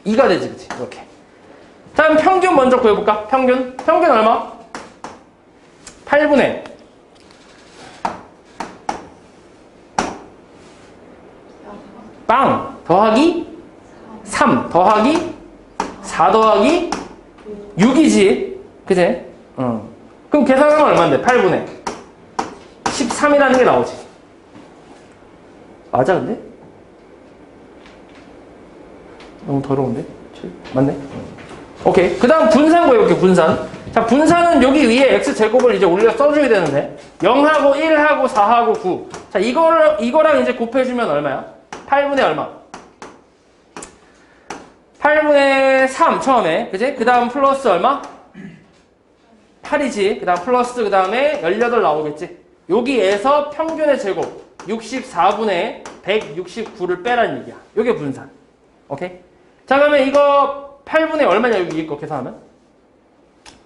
2가 되지. 그치? 이렇게. 다음 평균 먼저 구해볼까? 평균 얼마? 8분의 빵 더하기 3 더하기 4 더하기 6이지. 그치? 그럼 계산하면 얼마인데? 8분의 13이라는 게 나오지. 맞아 근데? 너무 더러운데? 맞네? 오케이. 그 다음 분산 구해볼게. 분산. 자, 분산은 여기 위에 x제곱을 이제 올려 써줘야 되는데 0하고 1하고 4하고 9. 자, 이거랑 이제 곱해주면 얼마야? 8분의 얼마? 8분의 3 처음에. 그지? 그 다음 플러스 얼마? 8이지. 그 다음 플러스 그 다음에 18 나오겠지. 여기에서 평균의 제곱 64분의 169를 빼라는 얘기야. 이게 분산. 오케이? 자, 그러면 이거 8분의 얼마냐 여기 이거 계산하면?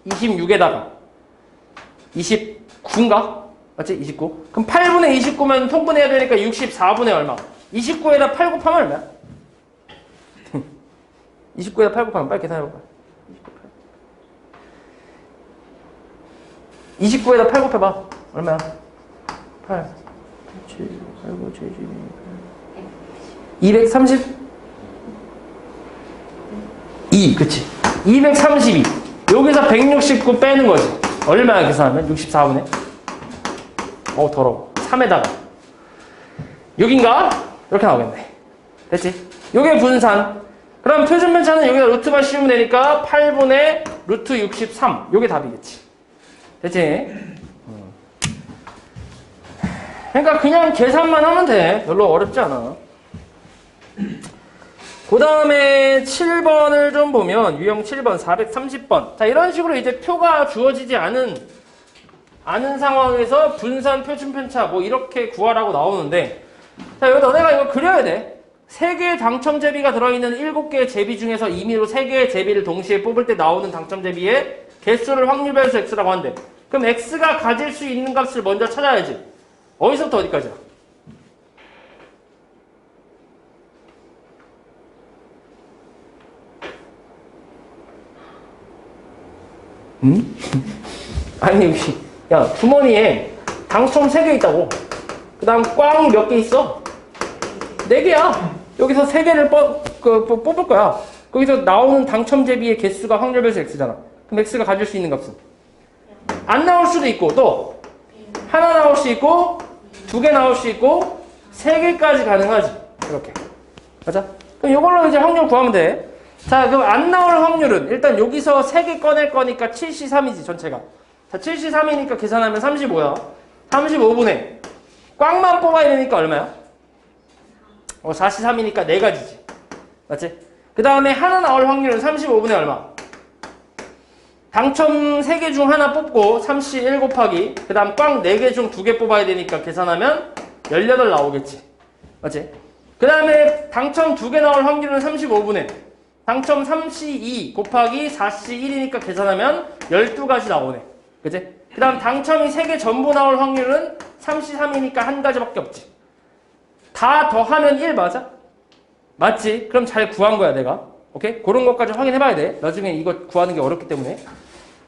26에다가 29인가? 맞지? 29. 그럼 8분의 29면 통분해야 되니까 64분의 얼마? 29에다 8 곱하면 얼마야? 29에다 8 곱하면 빨리 계산해볼까? 29에다 8 곱해봐. 얼마야? 8, 7, 8, 9, 7, 232. 그치? 232. 여기서 169 빼는 거지. 얼마야 계산하면? 64분의? 더러워. 3에다가 6인가? 이렇게 나오겠네. 됐지? 요게 분산. 그럼 표준편차는 여기다 루트만 씌우면 되니까 8분의 루트 63. 요게 답이겠지. 됐지? 그러니까 그냥 계산만 하면 돼. 별로 어렵지 않아. 그 다음에 7번을 좀 보면 유형 7번 430번. 자, 이런 식으로 이제 표가 주어지지 않은 상황에서 분산 표준편차 뭐 이렇게 구하라고 나오는데, 자, 여기 너네가 이거 그려야 돼. 3개의 당첨 제비가 들어있는 7개의 제비 중에서 임의로 3개의 제비를 동시에 뽑을 때 나오는 당첨 제비의 개수를 확률 변수 x라고 한대. 그럼 x가 가질 수 있는 값을 먼저 찾아야지. 어디서부터 어디까지야? 응? 아니, 야, 주머니에 당첨 3개 있다고. 그 다음 꽝이 몇 개 있어? 4개야. 여기서 3개를 뽑을 거야. 거기서 나오는 당첨 제비의 개수가 확률 변수 x잖아. 그럼 x가 가질 수 있는 값은? 안 나올 수도 있고, 또 하나 나올 수 있고, 2개 나올 수 있고, 3개까지 가능하지. 이렇게. 맞아? 그럼 이걸로 이제 확률 구하면 돼. 자, 그럼 안 나올 확률은 일단 여기서 3개 꺼낼 거니까 7C3이지, 전체가. 자, 7C3이니까 계산하면 35야. 35분의 꽝만 뽑아야 되니까 얼마야? 4C3이니까 4가지지. 맞지? 그 다음에 하나 나올 확률은 35분의 얼마? 당첨 3개 중 하나 뽑고 3C1 곱하기 그 다음 꽝 4개 중 2개 뽑아야 되니까 계산하면 18 나오겠지. 맞지? 그 다음에 당첨 2개 나올 확률은 35분의 당첨 3C2 곱하기 4C1이니까 계산하면 12가지 나오네. 그치? 그 다음 당첨이 3개 전부 나올 확률은 3C3이니까 한 가지밖에 없지. 다 더하면 1 맞아? 맞지? 그럼 잘 구한 거야 내가. 오케이? 그런 것까지 확인해 봐야 돼. 나중에 이거 구하는 게 어렵기 때문에.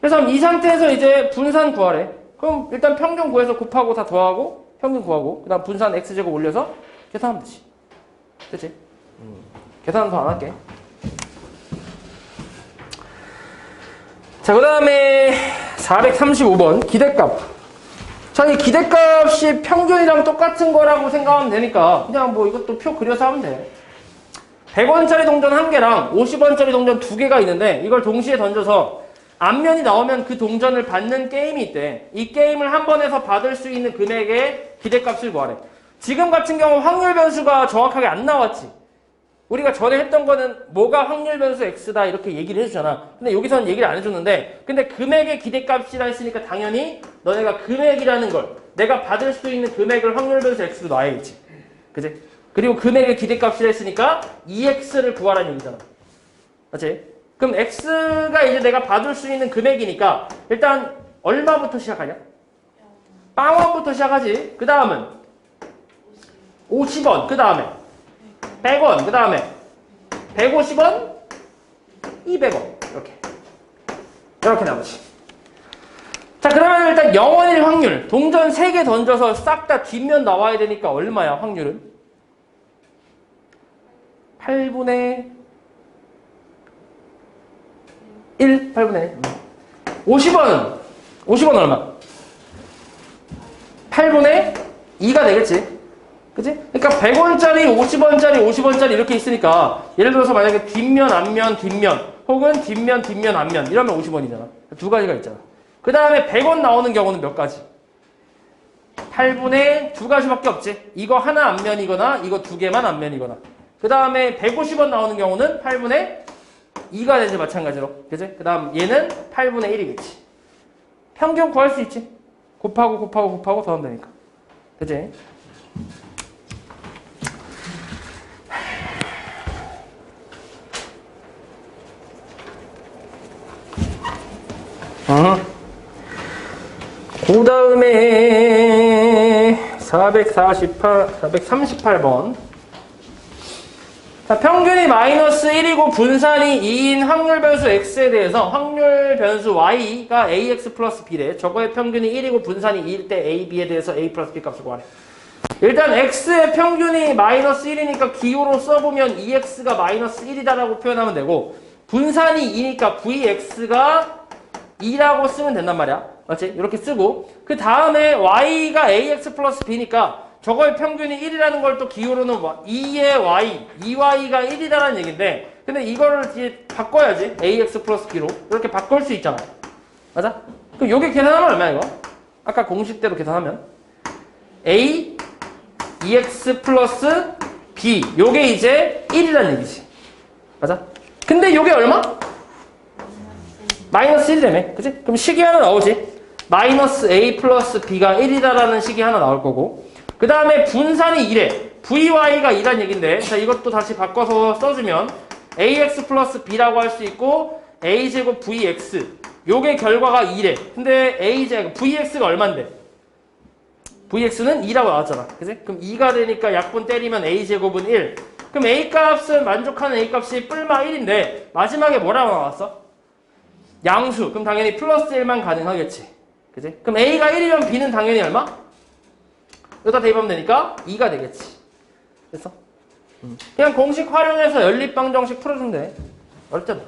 그래서 이 상태에서 이제 분산 구하래. 그럼 일단 평균 구해서 곱하고 다 더하고 평균 구하고 그 다음 분산 x제곱 올려서 계산하면 되지. 그치? 계산은 더 안 할게. 자, 그 다음에 435번 기대값. 자, 이 기대값이 평균이랑 똑같은 거라고 생각하면 되니까 그냥 뭐 이것도 표 그려서 하면 돼. 100원짜리 동전 1개랑 50원짜리 동전 2개가 있는데 이걸 동시에 던져서 앞면이 나오면 그 동전을 받는 게임이 있대. 이 게임을 한 번 해서 받을 수 있는 금액의 기대값을 구하래. 지금 같은 경우 확률 변수가 정확하게 안 나왔지. 우리가 전에 했던 거는 뭐가 확률 변수 x다 이렇게 얘기를 해주잖아. 근데 여기서는 얘기를 안 해줬는데 근데 금액의 기대값이라 했으니까 당연히 너네가 금액이라는 걸 내가 받을 수 있는 금액을 확률 변수 x로 놔야겠지. 그치? 그리고 금액의 기대값이라 했으니까 2x를 구하라는 얘기잖아. 맞지? 그럼 x가 이제 내가 받을 수 있는 금액이니까 일단 얼마부터 시작하냐? 0원부터 시작하지. 그 다음은 50원. 그 다음에 100원. 그 다음에 150원, 200원. 이렇게 나오지. 자, 그러면 일단 0원일 확률. 동전 3개 던져서 싹 다 뒷면 나와야 되니까 얼마야, 확률은? 8분의 1? 8분의 1. 50원은 얼마? 8분의 2가 되겠지. 그치? 그러니까 100원짜리, 50원짜리, 50원짜리 이렇게 있으니까 예를 들어서 만약에 뒷면, 앞면, 뒷면 혹은 뒷면, 뒷면, 앞면 이러면 50원이잖아. 두 가지가 있잖아. 그 다음에 100원 나오는 경우는 몇 가지? 8분의 2가지밖에 없지. 이거 하나 앞면이거나 이거 2개만 앞면이거나. 그 다음에 150원 나오는 경우는 8분의 2가 되지 마찬가지로. 그치? 그 다음 얘는 8분의 1이겠지. 평균 구할 수 있지. 곱하고 더하면 되니까. 그치? 그 다음에 438번. 자, 평균이 마이너스 1이고 분산이 2인 확률 변수 x에 대해서 확률 변수 y가 ax 플러스 b래. 저거의 평균이 1이고 분산이 2일 때 a, b에 대해서 a 플러스 b 값을 구하래. 일단 x의 평균이 마이너스 1이니까 기호로 써보면 2x가 마이너스 1이다라고 표현하면 되고 분산이 2니까 vx가 2라고 쓰면 된단 말이야. 맞지? 이렇게 쓰고 그 다음에 y가 ax 플러스 b니까 저거의 평균이 1이라는 걸 또 기호로는 2의 y, 2y가 1이라는 얘기인데 근데 이거를 이제 바꿔야지. ax 플러스 b로 이렇게 바꿀 수 있잖아. 맞아? 그럼 요게 계산하면 얼마야 이거? 아까 공식대로 계산하면 a, 2x 플러스 b 요게 이제 1이라는 얘기지. 맞아? 근데 요게 얼마? 마이너스 1이라며. 그치? 그럼 식이 하나 나오지. 마이너스 a 플러스 b가 1이다라는 식이 하나 나올 거고 그 다음에 분산이 2래. vy가 2란 얘기인데 자 이것도 다시 바꿔서 써주면 ax 플러스 b라고 할 수 있고 a제곱 vx 요게 결과가 2래. 근데 vx가 얼만데? vx는 2라고 나왔잖아. 그치? 그럼 2가 되니까 약분 때리면 a제곱은 1. 그럼 a 값은 만족하는 a 값이 뿔마 1인데 마지막에 뭐라고 나왔어? 양수. 그럼 당연히 플러스 1만 가능하겠지. 그치? 그럼 a가 1이면 b는 당연히 얼마? 여기다 대입하면 되니까 2가 되겠지. 됐어? 그냥 공식 활용해서 연립방정식 풀어주면 돼. 어렵잖아.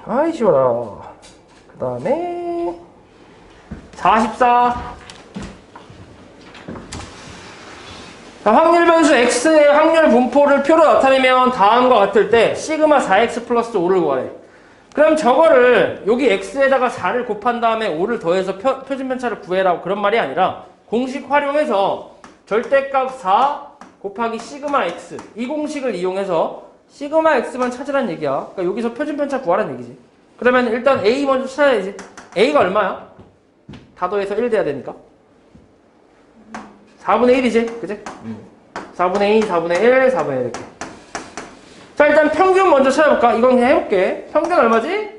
아이 쉬워라. 그 다음에 44. 자, 확률 변수 x의 확률 분포를 표로 나타내면 다음과 같을 때 시그마 4x 플러스 5를 구하래. 그럼 저거를 여기 x에다가 4를 곱한 다음에 5를 더해서 표준 편차를 구해라고 그런 말이 아니라 공식 활용해서 절대값 4 곱하기 시그마 x 이 공식을 이용해서 시그마 x만 찾으란 얘기야. 그러니까 여기서 표준 편차 구하란 얘기지. 그러면 일단 a 먼저 찾아야지. a가 얼마야? 다 더해서 1 돼야 되니까 4분의 1이지. 그치? 4분의 2, 4분의 1, 4분의 1 이렇게. 자 일단 평균 먼저 찾아볼까? 이건 그냥 해볼게. 평균 얼마지?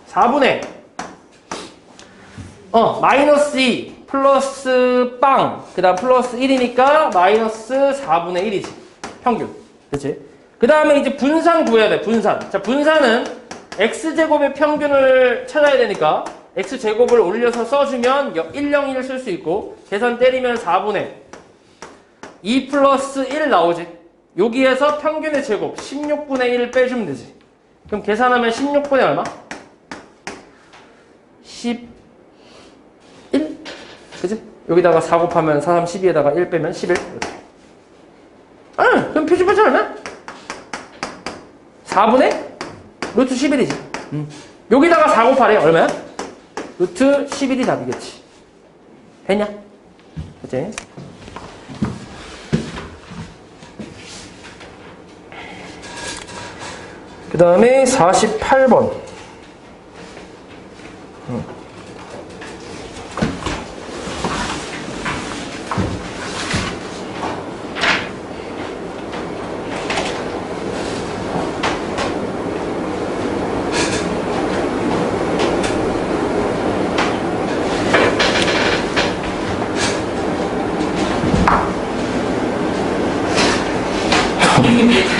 4분의 마이너스 2 플러스 빵 그 다음 플러스 1이니까 마이너스 4분의 1이지. 평균. 그치? 그 다음에 이제 분산 구해야 돼. 분산. 자 분산은 x제곱의 평균을 찾아야 되니까 x제곱을 올려서 써주면 101을 쓸 수 있고 계산 때리면 4분의 2 플러스 1 나오지. 여기에서 평균의 제곱 16분의 1을 빼주면 되지. 그럼 계산하면 16분의 얼마? 11? 그치? 여기다가 4 곱하면 4, 3, 12에다가 1 빼면 11 이렇게. 그럼 표준 편차 얼마야? 4분의 루트 11이지. 여기다가 4 곱하래. 얼마야? 루트 11이 답이겠지. 했냐? 그치? 그 다음에 48번.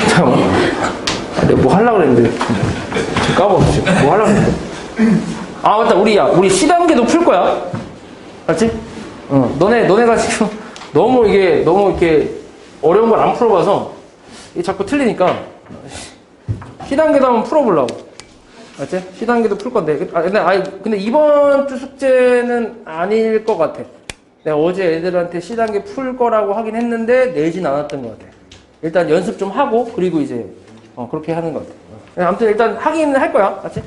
잠깐만. 내가 뭐 하려고 그랬는데 까먹었지. 뭐 하려고 그랬는데. 아 맞다. 우리 C단계도 풀 거야. 알지? 너네가 지금 너무 이렇게 어려운 걸 안 풀어봐서 이게 자꾸 틀리니까 C단계도 한번 풀어보려고. 알지? C단계도 풀 건데. 근데 이번 주 숙제는 아닐 것 같아. 내가 어제 애들한테 C단계 풀 거라고 하긴 했는데 내진 않았던 것 같아. 일단 연습 좀 하고 그리고 이제 그렇게 하는 것 같아. 아무튼 일단 하긴 할 거야. 맞지?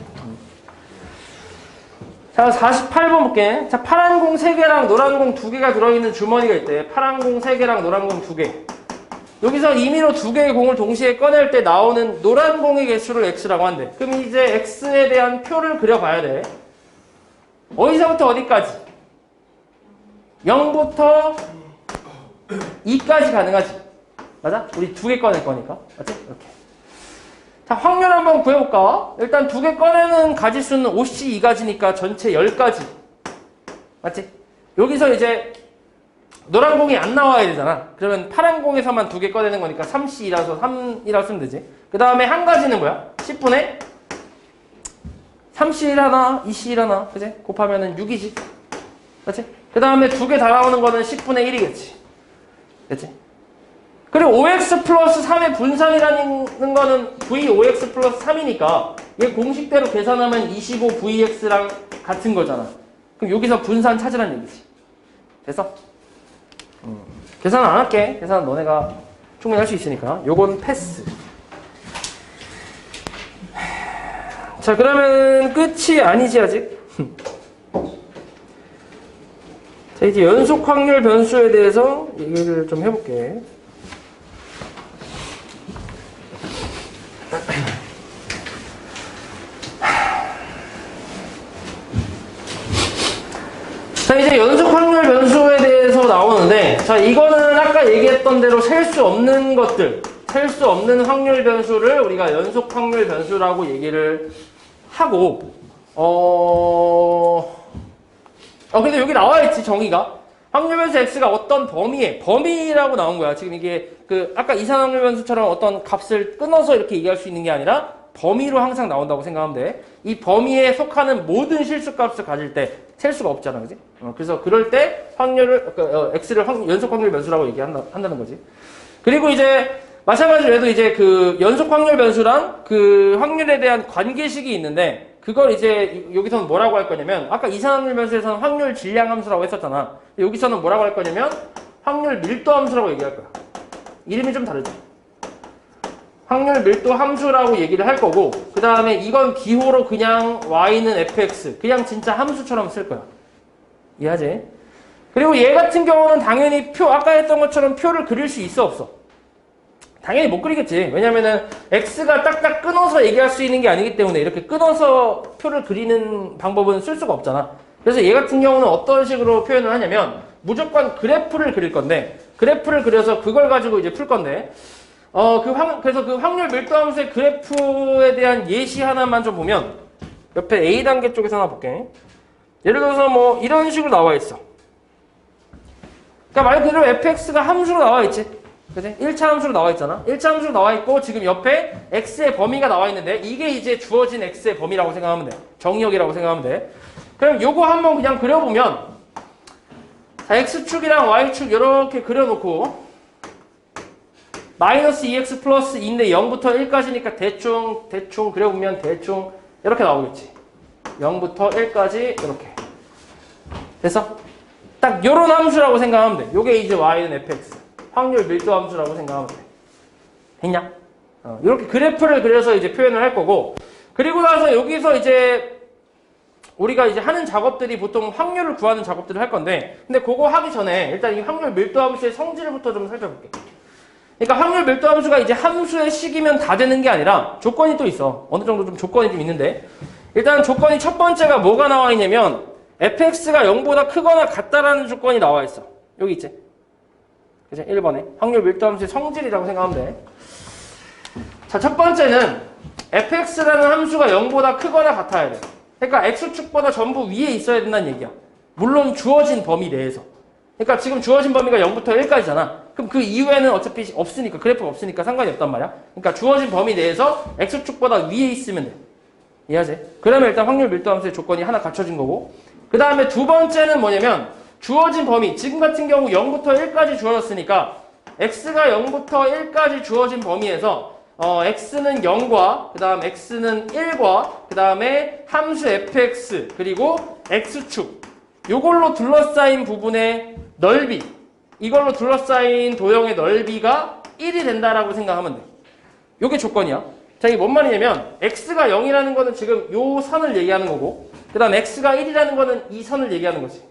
자 48번 볼게. 자 파란 공 3개랑 노란 공 2개가 들어있는 주머니가 있대. 파란 공 3개랑 노란 공 2개. 여기서 임의로 2개의 공을 동시에 꺼낼 때 나오는 노란 공의 개수를 x라고 한대. 그럼 이제 x에 대한 표를 그려봐야 돼. 어디서부터 어디까지? 0부터 2까지 가능하지. 맞아? 우리 2개 꺼낼 거니까. 맞지? 이렇게. 자, 확률 한번 구해볼까? 일단 2개 꺼내는 가지수는 5C 2가지니까 전체 10가지. 맞지? 여기서 이제 노란 공이 안 나와야 되잖아. 그러면 파란 공에서만 2개 꺼내는 거니까 3C2라서 3이라고 쓰면 되지. 그 다음에 한 가지는 뭐야? 10분의 3C1 하나, 2C1 하나. 그치? 곱하면은 6이지. 그치? 그 다음에 2개 다 나오는 거는 10분의 1이겠지. 그치? 그리고 5x 플러스 3의 분산이라는 거는 v5x 플러스 3이니까 얘 공식대로 계산하면 25vx랑 같은 거잖아. 그럼 여기서 분산 찾으라는 얘기지. 됐어? 계산은 안 할게. 계산은 너네가 충분히 할 수 있으니까. 요건 패스. 자, 그러면 끝이 아니지, 아직? 자, 이제 연속 확률 변수에 대해서 얘기를 좀 해볼게. 자, 이제 연속 확률 변수에 대해서 나오는데, 자, 이거는 아까 얘기했던 대로 셀 수 없는 것들, 셀 수 없는 확률 변수를 우리가 연속 확률 변수라고 얘기를 하고, 근데 여기 나와있지, 정의가. 확률 변수 x가 어떤 범위라고 나온 거야. 지금 이게 아까 이산확률 변수처럼 어떤 값을 끊어서 이렇게 얘기할 수 있는 게 아니라 범위로 항상 나온다고 생각하면 돼. 이 범위에 속하는 모든 실수값을 가질 때 셀 수가 없잖아, 그지? 그래서 그럴 때 x를 연속 확률 변수라고 얘기한다는 거지. 그리고 이제 마찬가지로 해도 이제 연속 확률 변수랑 확률에 대한 관계식이 있는데, 그걸 이제 여기서는 뭐라고 할 거냐면, 아까 이산확률 변수에서는 확률 질량 함수라고 했었잖아. 여기서는 뭐라고 할 거냐면 확률 밀도 함수라고 얘기할 거야. 이름이 좀 다르죠. 확률 밀도 함수라고 얘기를 할 거고, 그 다음에 이건 기호로 그냥 y는 fx, 그냥 진짜 함수처럼 쓸 거야. 이해하지? 그리고 얘 같은 경우는 당연히 아까 했던 것처럼 표를 그릴 수 있어, 없어? 당연히 못 그리겠지. 왜냐면은 x가 딱딱 끊어서 얘기할 수 있는 게 아니기 때문에 이렇게 끊어서 표를 그리는 방법은 쓸 수가 없잖아. 그래서 얘 같은 경우는 어떤 식으로 표현을 하냐면 무조건 그래프를 그릴 건데, 그래프를 그려서 그걸 가지고 이제 풀 건데, 그래서 확률 밀도 함수의 그래프에 대한 예시 하나만 좀 보면, 옆에 A단계 쪽에서 하나 볼게. 예를 들어서 뭐 이런 식으로 나와 있어. 그러니까 말 그대로 fx가 함수로 나와 있지. 그치? 1차 함수로 나와 있잖아. 1차 함수로 나와 있고, 지금 옆에 x의 범위가 나와 있는데, 이게 이제 주어진 x의 범위라고 생각하면 돼. 정의역이라고 생각하면 돼. 그럼 요거 한번 그냥 그려보면, 자, x축이랑 y축 이렇게 그려놓고, 마이너스 2x 플러스 2인데 0부터 1까지니까 대충 그려보면 대충 이렇게 나오겠지. 0부터 1까지 이렇게. 됐어? 딱 요런 함수라고 생각하면 돼. 요게 이제 y는 fx. 확률 밀도 함수라고 생각하면 돼. 됐냐? 이렇게 그래프를 그려서 이제 표현을 할 거고, 그리고 나서 여기서 이제 우리가 이제 하는 작업들이 보통 확률을 구하는 작업들을 할 건데, 근데 그거 하기 전에 일단 이 확률 밀도 함수의 성질부터 좀 살펴볼게. 그러니까 확률 밀도 함수가 이제 함수의 식이면 다 되는 게 아니라 조건이 또 있어. 어느 정도 좀 조건이 좀 있는데, 일단 조건이 첫 번째가 뭐가 나와 있냐면 fx가 0보다 크거나 같다라는 조건이 나와 있어. 여기 있지? 그치? 1번에 확률 밀도 함수의 성질이라고 생각하면 돼. 자, 첫 번째는 fx라는 함수가 0보다 크거나 같아야 돼. 그러니까 x축보다 전부 위에 있어야 된다는 얘기야. 물론 주어진 범위 내에서. 그러니까 지금 주어진 범위가 0부터 1까지잖아. 그럼 그 이후에는 어차피 없으니까, 그래프가 없으니까 상관이 없단 말이야. 그러니까 주어진 범위 내에서 x축보다 위에 있으면 돼. 이해하지? 그러면 일단 확률 밀도 함수의 조건이 하나 갖춰진 거고, 그 다음에 두 번째는 뭐냐면 주어진 범위, 지금 같은 경우 0부터 1까지 주어졌으니까 x가 0부터 1까지 주어진 범위에서 x는 0과 그 다음 x는 1과 그 다음에 함수 fx 그리고 x축, 요걸로 둘러싸인 부분의 넓이, 이걸로 둘러싸인 도형의 넓이가 1이 된다라고 생각하면 돼. 요게 조건이야. 자, 이게 뭔 말이냐면 x가 0이라는 거는 지금 요 선을 얘기하는 거고, 그 다음 x가 1이라는 거는 이 선을 얘기하는 거지.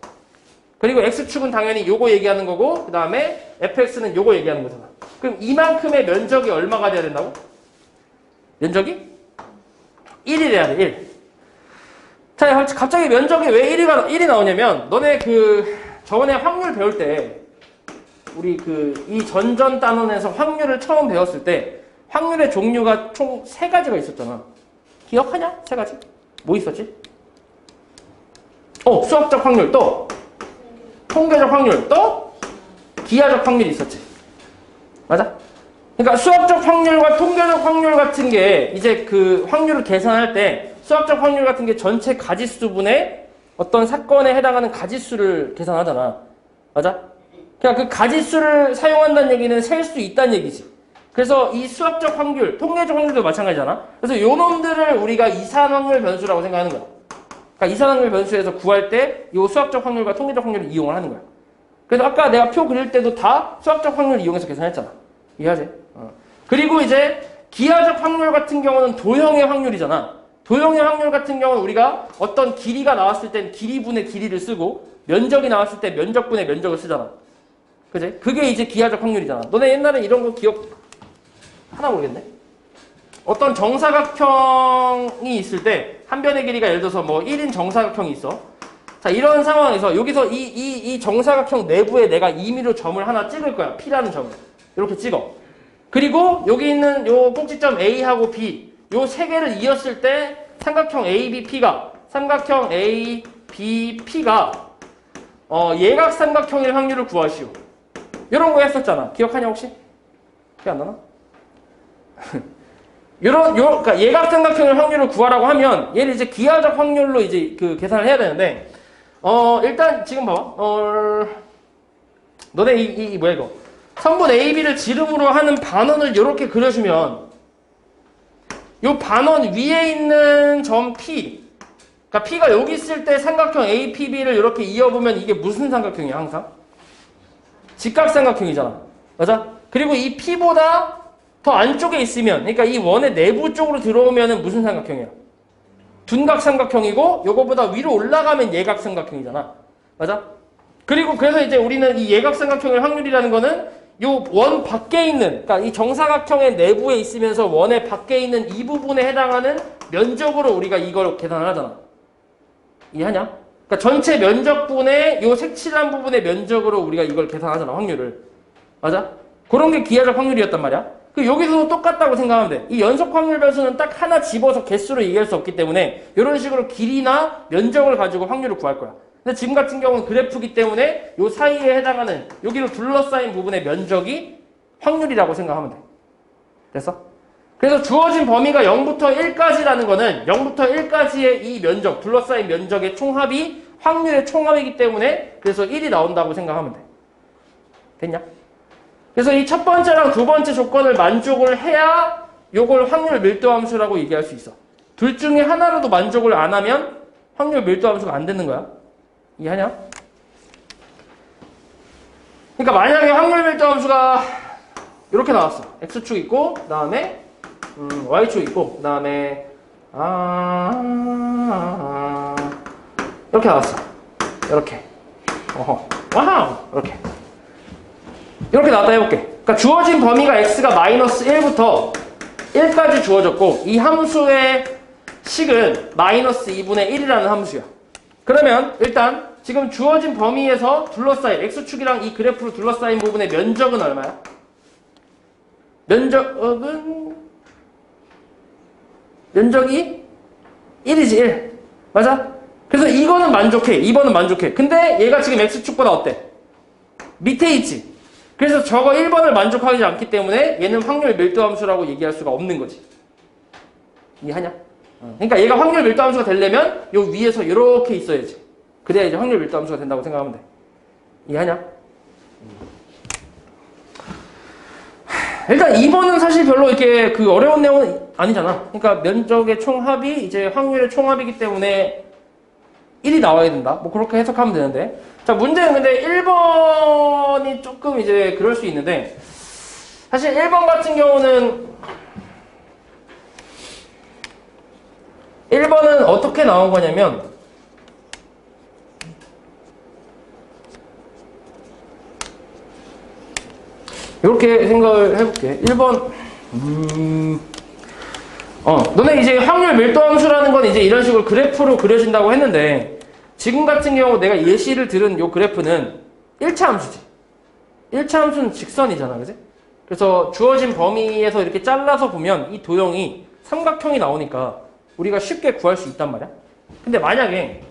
그리고 x축은 당연히 요거 얘기하는 거고, 그 다음에 fx는 요거 얘기하는 거잖아. 그럼 이만큼의 면적이 얼마가 돼야 된다고? 면적이? 1이 돼야 돼, 1. 자, 갑자기 면적이 왜 1이 나오냐면, 너네 저번에 확률 배울 때, 우리 이 전전 단원에서 확률을 처음 배웠을 때, 확률의 종류가 총 3가지가 있었잖아. 기억하냐? 3가지? 뭐 있었지? 수학적 확률, 또 통계적 확률, 또 기하적 확률이 있었지. 맞아? 그러니까 수학적 확률과 통계적 확률 같은 게 이제 확률을 계산할 때 수학적 확률 같은 게 전체 가지수분의 어떤 사건에 해당하는 가지수를 계산하잖아. 맞아? 그러니까 그 가지수를 사용한다는 얘기는 셀 수 있다는 얘기지. 그래서 이 수학적 확률, 통계적 확률도 마찬가지잖아. 그래서 요 놈들을 우리가 이산 확률 변수라고 생각하는 거야. 그러니까 이산확률 변수에서 구할 때 이 수학적 확률과 통계적 확률을 이용을 하는 거야. 그래서 아까 내가 표 그릴 때도 다 수학적 확률을 이용해서 계산했잖아. 이해하지? 그리고 이제 기하적 확률 같은 경우는 도형의 확률이잖아. 도형의 확률 같은 경우는 우리가 어떤 길이가 나왔을 땐 길이분의 길이를 쓰고 면적이 나왔을 때 면적분의 면적을 쓰잖아. 그지? 그게 이제 기하적 확률이잖아. 너네 옛날에 이런 거 기억 하나 모르겠네? 어떤 정사각형이 있을 때 한 변의 길이가 예를 들어서 뭐 1인 정사각형이 있어. 자, 이런 상황에서 여기서 이 정사각형 내부에 내가 임의로 점을 하나 찍을 거야. P라는 점을. 이렇게 찍어. 그리고 여기 있는 요 꼭지점 A하고 B 요 세 개를 이었을 때 삼각형 ABP가 예각 삼각형일 확률을 구하시오. 이런 거 했었잖아. 기억하냐 혹시? 기억 안 나나? 그러니까 예각 삼각형일 확률을 구하라고 하면 얘를 이제 기하적 확률로 이제 그 계산을 해야 되는데 일단 지금 봐봐. 너네 이 뭐야 이거? 선분 AB를 지름으로 하는 반원을 이렇게 그려주면 요 반원 위에 있는 점 P, 그러니까 P가 여기 있을 때 삼각형 APB를 이렇게 이어보면 이게 무슨 삼각형이야 항상? 직각삼각형이잖아. 맞아? 그리고 이 P보다 더 안쪽에 있으면, 그러니까 이 원의 내부 쪽으로 들어오면은 무슨 삼각형이야? 둔각삼각형이고 요거보다 위로 올라가면 예각삼각형이잖아. 맞아? 그리고 그래서 이제 우리는 이 예각삼각형의 확률이라는 거는 요 원 밖에 있는, 그러니까 이 정사각형의 내부에 있으면서 원의 밖에 있는 이 부분에 해당하는 면적으로 우리가 이걸 계산을 하잖아. 이해하냐? 그러니까 전체 면적분의 요 색칠한 부분의 면적으로 우리가 이걸 계산하잖아, 확률을. 맞아? 그런 게 기하적 확률이었단 말이야. 그 여기서도 똑같다고 생각하면 돼. 이 연속 확률 변수는 딱 하나 집어서 개수로 얘기할 수 없기 때문에 이런 식으로 길이나 면적을 가지고 확률을 구할 거야. 근데 지금 같은 경우는 그래프기 때문에 요 사이에 해당하는 여기로 둘러싸인 부분의 면적이 확률이라고 생각하면 돼. 됐어? 그래서 주어진 범위가 0부터 1까지라는 거는 0부터 1까지의 이 면적, 둘러싸인 면적의 총합이 확률의 총합이기 때문에 그래서 1이 나온다고 생각하면 돼. 됐냐? 그래서 이 첫 번째랑 두 번째 조건을 만족을 해야 요걸 확률 밀도 함수라고 얘기할 수 있어. 둘 중에 하나라도 만족을 안 하면 확률 밀도 함수가 안 되는 거야. 이해하냐? 그러니까 만약에 확률 밀도 함수가 이렇게 나왔어. x축 있고 그 다음에 y축 있고 그 다음에 이렇게 나왔어. 이렇게. 와우. 이렇게 나왔다 해볼게. 그러니까 주어진 범위가 x가 마이너스 1부터 1까지 주어졌고 이 함수의 식은 마이너스 2분의 1이라는 함수야. 그러면 일단 지금 주어진 범위에서 둘러싸인 x축이랑 이 그래프로 둘러싸인 부분의 면적은 얼마야? 면적이 1이지 1. 맞아? 그래서 이거는 만족해. 2번은 만족해. 근데 얘가 지금 x축보다 어때? 밑에 있지. 그래서 저거 1번을 만족하지 않기 때문에 얘는 확률 밀도 함수라고 얘기할 수가 없는 거지. 이해하냐? 그러니까 얘가 확률 밀도 함수가 되려면 요 위에서 이렇게 있어야지. 그래야 이제 확률 밀도 함수가 된다고 생각하면 돼. 이해하냐? 일단 2번은 사실 별로 이렇게 그 어려운 내용은 아니잖아. 그러니까 면적의 총합이 이제 확률의 총합이기 때문에 1이 나와야 된다. 뭐 그렇게 해석하면 되는데. 자, 문제는 근데 1번이 조금 이제 그럴 수 있는데, 사실 1번 같은 경우는 1번은 어떻게 나온 거냐면 이렇게 생각을 해볼게. 1번 너네 이제 확률 밀도 함수라는 건 이제 이런 식으로 그래프로 그려진다고 했는데 지금 같은 경우 내가 예시를 들은 요 그래프는 1차 함수지. 1차 함수는 직선이잖아. 그지? 그래서 주어진 범위에서 이렇게 잘라서 보면 이 도형이 삼각형이 나오니까 우리가 쉽게 구할 수 있단 말이야. 근데 만약에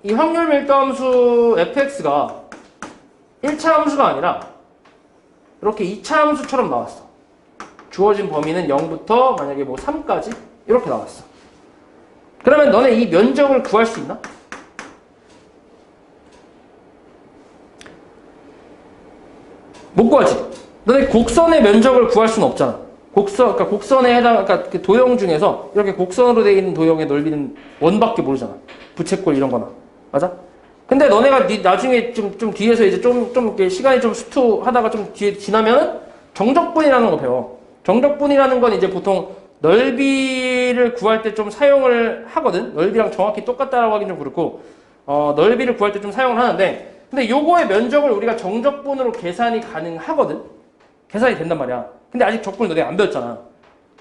이 확률 밀도 함수 fx가 1차 함수가 아니라 이렇게 2차 함수처럼 나왔어. 주어진 범위는 0부터 만약에 뭐 3까지 이렇게 나왔어. 그러면 너네 이 면적을 구할 수 있나? 못 구하지. 너네 곡선의 면적을 구할 수는 없잖아. 그러니까 곡선에 그러니까 그 도형 중에서 이렇게 곡선으로 되어 있는 도형의 넓이는 1밖에 모르잖아. 부채꼴 이런 거나. 맞아? 근데 너네가 나중에 좀 뒤에서 이제 좀 이렇게 시간이 좀 수투하다가 좀 뒤에 지나면 정적분이라는 거 배워. 정적분이라는 건 이제 보통 넓이를 구할 때 좀 사용을 하거든. 넓이랑 정확히 똑같다라고 하긴 좀 그렇고, 넓이를 구할 때 좀 사용을 하는데, 근데 요거의 면적을 우리가 정적분으로 계산이 가능하거든. 계산이 된단 말이야. 근데 아직 적분을 너네 안 배웠잖아.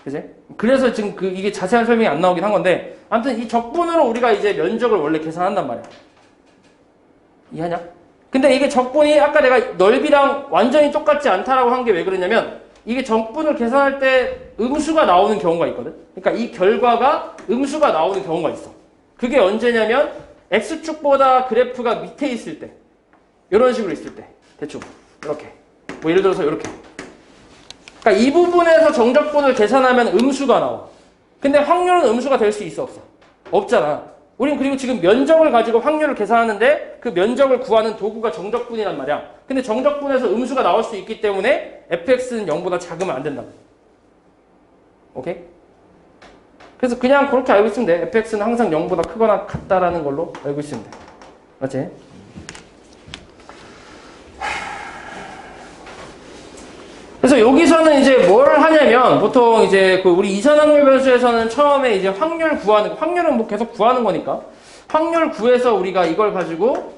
그지? 그래서 지금 이게 자세한 설명이 안 나오긴 한 건데, 아무튼 이 적분으로 우리가 이제 면적을 원래 계산한단 말이야. 이해하냐? 근데 이게 적분이 아까 내가 넓이랑 완전히 똑같지 않다라고 한 게 왜 그러냐면, 이게 적분을 계산할 때 음수가 나오는 경우가 있거든. 그러니까 이 결과가 음수가 나오는 경우가 있어. 그게 언제냐면 x축보다 그래프가 밑에 있을 때, 이런 식으로 있을 때, 대충 이렇게. 뭐 예를 들어서 이렇게. 그러니까 이 부분에서 정적분을 계산하면 음수가 나와. 근데 확률은 음수가 될 수 있어, 없어? 없잖아. 우린 그리고 지금 면적을 가지고 확률을 계산하는데 그 면적을 구하는 도구가 정적분이란 말이야. 근데 정적분에서 음수가 나올 수 있기 때문에 fx는 0보다 작으면 안 된다. 오케이? 그래서 그냥 그렇게 알고 있으면 돼. fx는 항상 0보다 크거나 같다라는 걸로 알고 있으면 돼. 맞지? 그래서 여기서는 이제 뭘 하냐면 보통 이제 그 우리 이산확률 변수에서는 처음에 이제 확률 구하는 거, 확률은 뭐 계속 구하는 거니까 확률 구해서 우리가 이걸 가지고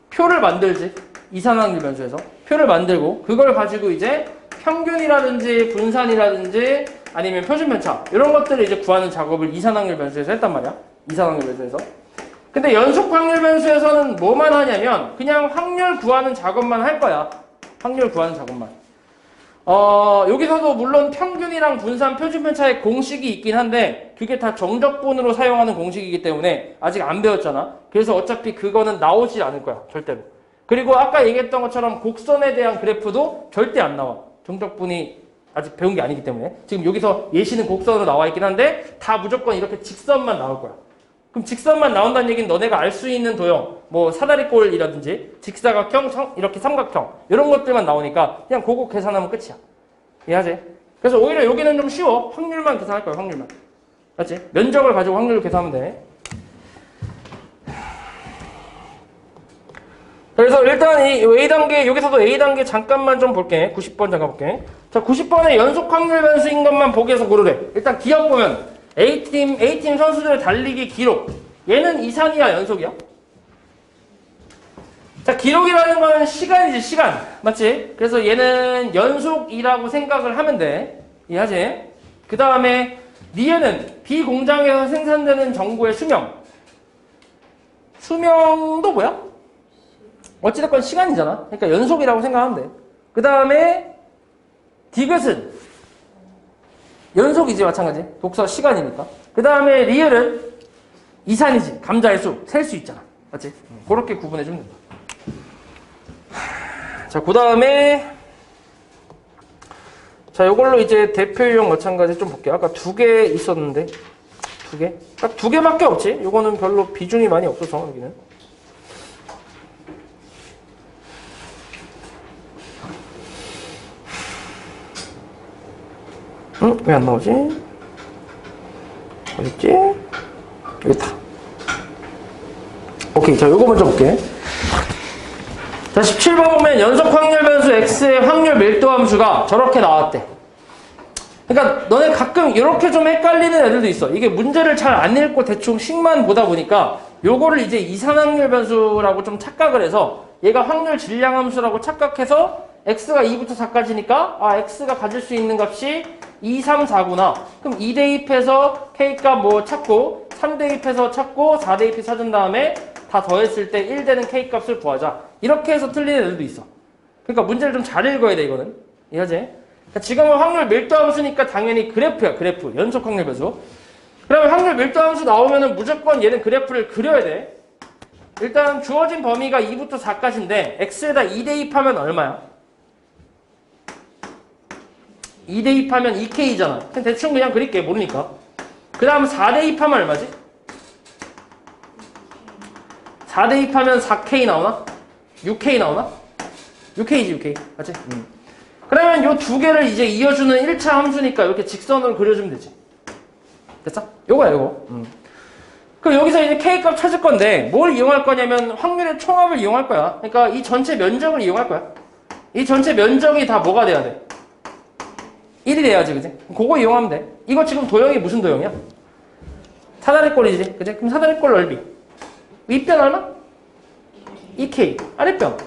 표를 만들지. 이산확률 변수에서 표를 만들고 그걸 가지고 이제 평균이라든지 분산이라든지 아니면 표준편차 이런 것들을 이제 구하는 작업을 이산확률 변수에서 했단 말이야. 이산확률 변수에서. 근데 연속확률 변수에서는 뭐만 하냐면 그냥 확률 구하는 작업만 할 거야. 확률 구하는 작업만. 여기서도 물론 평균이랑 분산, 표준편차의 공식이 있긴 한데 그게 다 정적분으로 사용하는 공식이기 때문에 아직 안 배웠잖아. 그래서 어차피 그거는 나오지 않을 거야. 절대로. 그리고 아까 얘기했던 것처럼 곡선에 대한 그래프도 절대 안 나와. 정적분이 아직 배운 게 아니기 때문에. 지금 여기서 예시는 곡선으로 나와 있긴 한데 다 무조건 이렇게 직선만 나올 거야. 그럼 직선만 나온다는 얘기는 너네가 알 수 있는 도형, 뭐 사다리꼴이라든지 직사각형, 이렇게 삼각형 이런 것들만 나오니까 그냥 그거 계산하면 끝이야. 이해하지? 그래서 오히려 여기는 좀 쉬워. 확률만 계산할 거야. 확률만. 맞지? 면적을 가지고 확률을 계산하면 돼. 그래서 일단 이 A단계, 여기서도 A단계 잠깐만 좀 볼게. 90번 잠깐 볼게. 자, 90번에 연속 확률 변수인 것만 보기 위해서 고르래. 일단 기억 보면 A팀 선수들의 달리기 기록. 얘는 이산이야, 연속이야? 자, 기록이라는 거는 시간이지, 시간. 맞지? 그래서 얘는 연속이라고 생각을 하면 돼. 이해하지? 그 다음에 니에는 B 공장에서 생산되는 정보의 수명. 수명도 뭐야? 어찌됐건 시간이잖아. 그러니까 연속이라고 생각하면 돼. 그 다음에 디귿은 연속이지, 마찬가지. 독서 시간이니까. 그 다음에 리을은 이산이지. 감자의 수. 셀 수 있잖아. 맞지? 그렇게 구분해주면 된다. 자, 그 다음에 자, 요걸로 이제 대표 유형 마찬가지 좀 볼게요. 아까 2개 있었는데 2개? 딱 2개밖에 없지? 요거는 별로 비중이 많이 없어서 여기는. 응? 왜 안 나오지? 어딨지? 여기 있다. 오케이. 자, 요거 먼저 볼게. 자, 17번 보면 연속 확률 변수 x의 확률 밀도 함수가 저렇게 나왔대. 그러니까 너네 가끔 이렇게 좀 헷갈리는 애들도 있어. 이게 문제를 잘 안 읽고 대충 식만 보다 보니까 요거를 이제 이산확률 변수라고 좀 착각을 해서 얘가 확률 질량 함수라고 착각해서 x가 2부터 4까지니까 아, x가 가질 수 있는 값이 2, 3, 4구나. 그럼 2 대입해서 k값 뭐 찾고 3 대입해서 찾고 4 대입해서 찾은 다음에 다 더했을 때 1 되는 k값을 구하자. 이렇게 해서 틀리는 애들도 있어. 그러니까 문제를 좀 잘 읽어야 돼, 이거는. 이해하지? 그러니까 지금은 확률 밀도 함수니까 당연히 그래프야, 그래프. 연속 확률 변수. 그러면 확률 밀도 함수 나오면은 무조건 얘는 그래프를 그려야 돼. 일단 주어진 범위가 2부터 4까지인데 x에다 2 대입하면 얼마야? 2 대입하면 2k잖아. 그냥 대충 그냥 그릴게, 모르니까. 그 다음 4 대입하면 얼마지? 4 대입하면 4k 나오나? 6k 나오나? 6k지, 6k. 맞지? 그 그러면 요 두 개를 이제 이어주는 1차 함수니까 이렇게 직선으로 그려주면 되지. 됐어? 요거야, 요거. 그럼 여기서 이제 K값 찾을 건데, 뭘 이용할 거냐면 확률의 총합을 이용할 거야. 그러니까 이 전체 면적을 이용할 거야. 이 전체 면적이 다 뭐가 돼야 돼? 1이 돼야지, 그지? 그거 이용하면 돼. 이거 지금 도형이 무슨 도형이야? 사다리꼴이지, 그지? 그럼 사다리꼴 넓이. 윗변 얼마? 2K. 아랫변?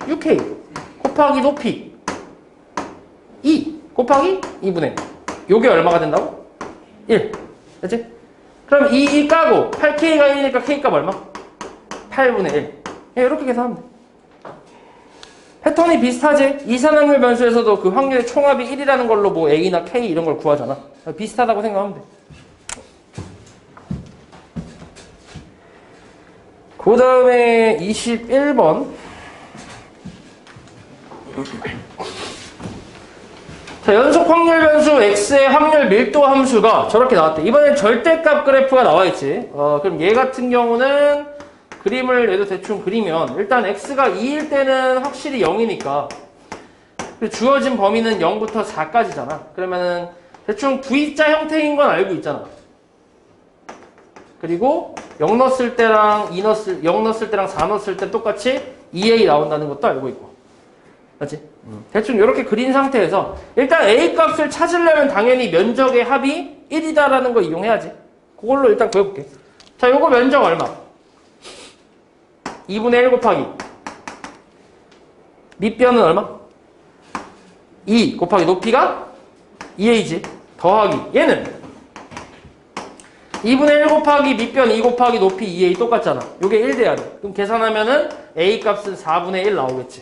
6K. 곱하기 높이. 2 곱하기 2분의 1. 요게 얼마가 된다고? 1. 그치? 그럼 2 까고 8K가 1이니까 K값 얼마? 8분의 1. 이렇게 계산하면 돼. 패턴이 비슷하지? 이산확률 변수에서도 그 확률의 총합이 1이라는 걸로 뭐 A나 K 이런 걸 구하잖아. 비슷하다고 생각하면 돼. 그 다음에 21번. 자, 연속 확률 변수 X의 확률 밀도 함수가 저렇게 나왔대. 이번엔 절대값 그래프가 나와있지. 그럼 얘 같은 경우는 그림을 얘도 대충 그리면 일단 X가 2일 때는 확실히 0이니까 주어진 범위는 0부터 4까지잖아. 그러면은 대충 V자 형태인 건 알고 있잖아. 그리고 0 넣었을 때랑 0 넣었을 때랑 4 넣었을 때 똑같이 2A 나온다는 것도 알고 있고. 맞지? 대충 이렇게 그린 상태에서 일단 A 값을 찾으려면 당연히 면적의 합이 1이다라는 거 이용해야지. 그걸로 일단 구해볼게. 자, 요거 면적 얼마? 2분의 1 곱하기 밑변은 얼마? 2 곱하기 높이가 2A지. 더하기 얘는 2분의 1 곱하기 밑변 2 곱하기 높이 2A 똑같잖아. 요게 1 돼야 돼. 그럼 계산하면은 A 값은 4분의 1 나오겠지.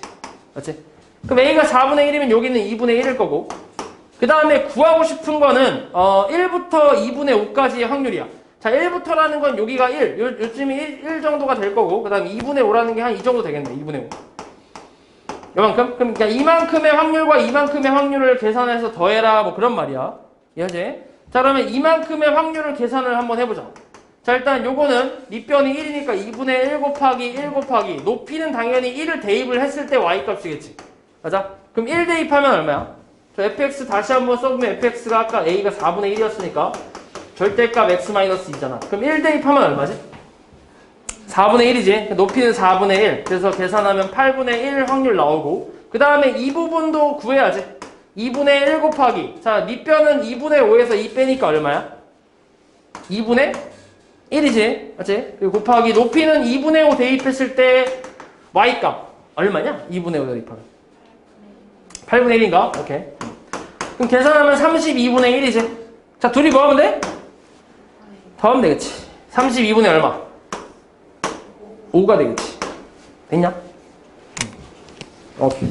맞지? 그럼 A가 4분의 1이면 여기는 2분의 1일 거고. 그 다음에 구하고 싶은 거는 1부터 2분의 5까지의 확률이야. 자, 1부터라는 건 여기가 1. 요쯤이 1 정도가 될 거고. 그 다음 2분의 5라는 게 한 이 정도 되겠네. 2분의 5. 요만큼? 그럼 그러니까 이만큼의 확률과 이만큼의 확률을 계산해서 더해라. 뭐 그런 말이야. 이해하지? 자, 그러면 이만큼의 확률을 계산을 한번 해보자. 자, 일단 요거는 밑변이 1이니까 2분의 1 곱하기 1 곱하기 높이는 당연히 1을 대입을 했을 때 Y값이겠지. 맞아? 그럼 1 대입하면 얼마야? 저 fx 다시 한번 써보면 fx가 아까 a가 4분의 1이었으니까 절대값 x-2잖아. 그럼 1 대입하면 얼마지? 4분의 1이지. 높이는 4분의 1. 그래서 계산하면 8분의 1 확률 나오고 그 다음에 이 부분도 구해야지. 2분의 1 곱하기 자, 밑변은 2분의 5에서 2 빼니까 얼마야? 2분의 1이지. 맞지? 그리고 곱하기 높이는 2분의 5 대입했을 때 y값 얼마냐? 2분의 5 대입하면 8분의 1인가? 오케이. 그럼 계산하면 32분의 1이지. 자, 둘이 뭐 하면 돼? 더하면 되겠지. 32분의 얼마? 5가 되겠지. 됐냐? 오케이.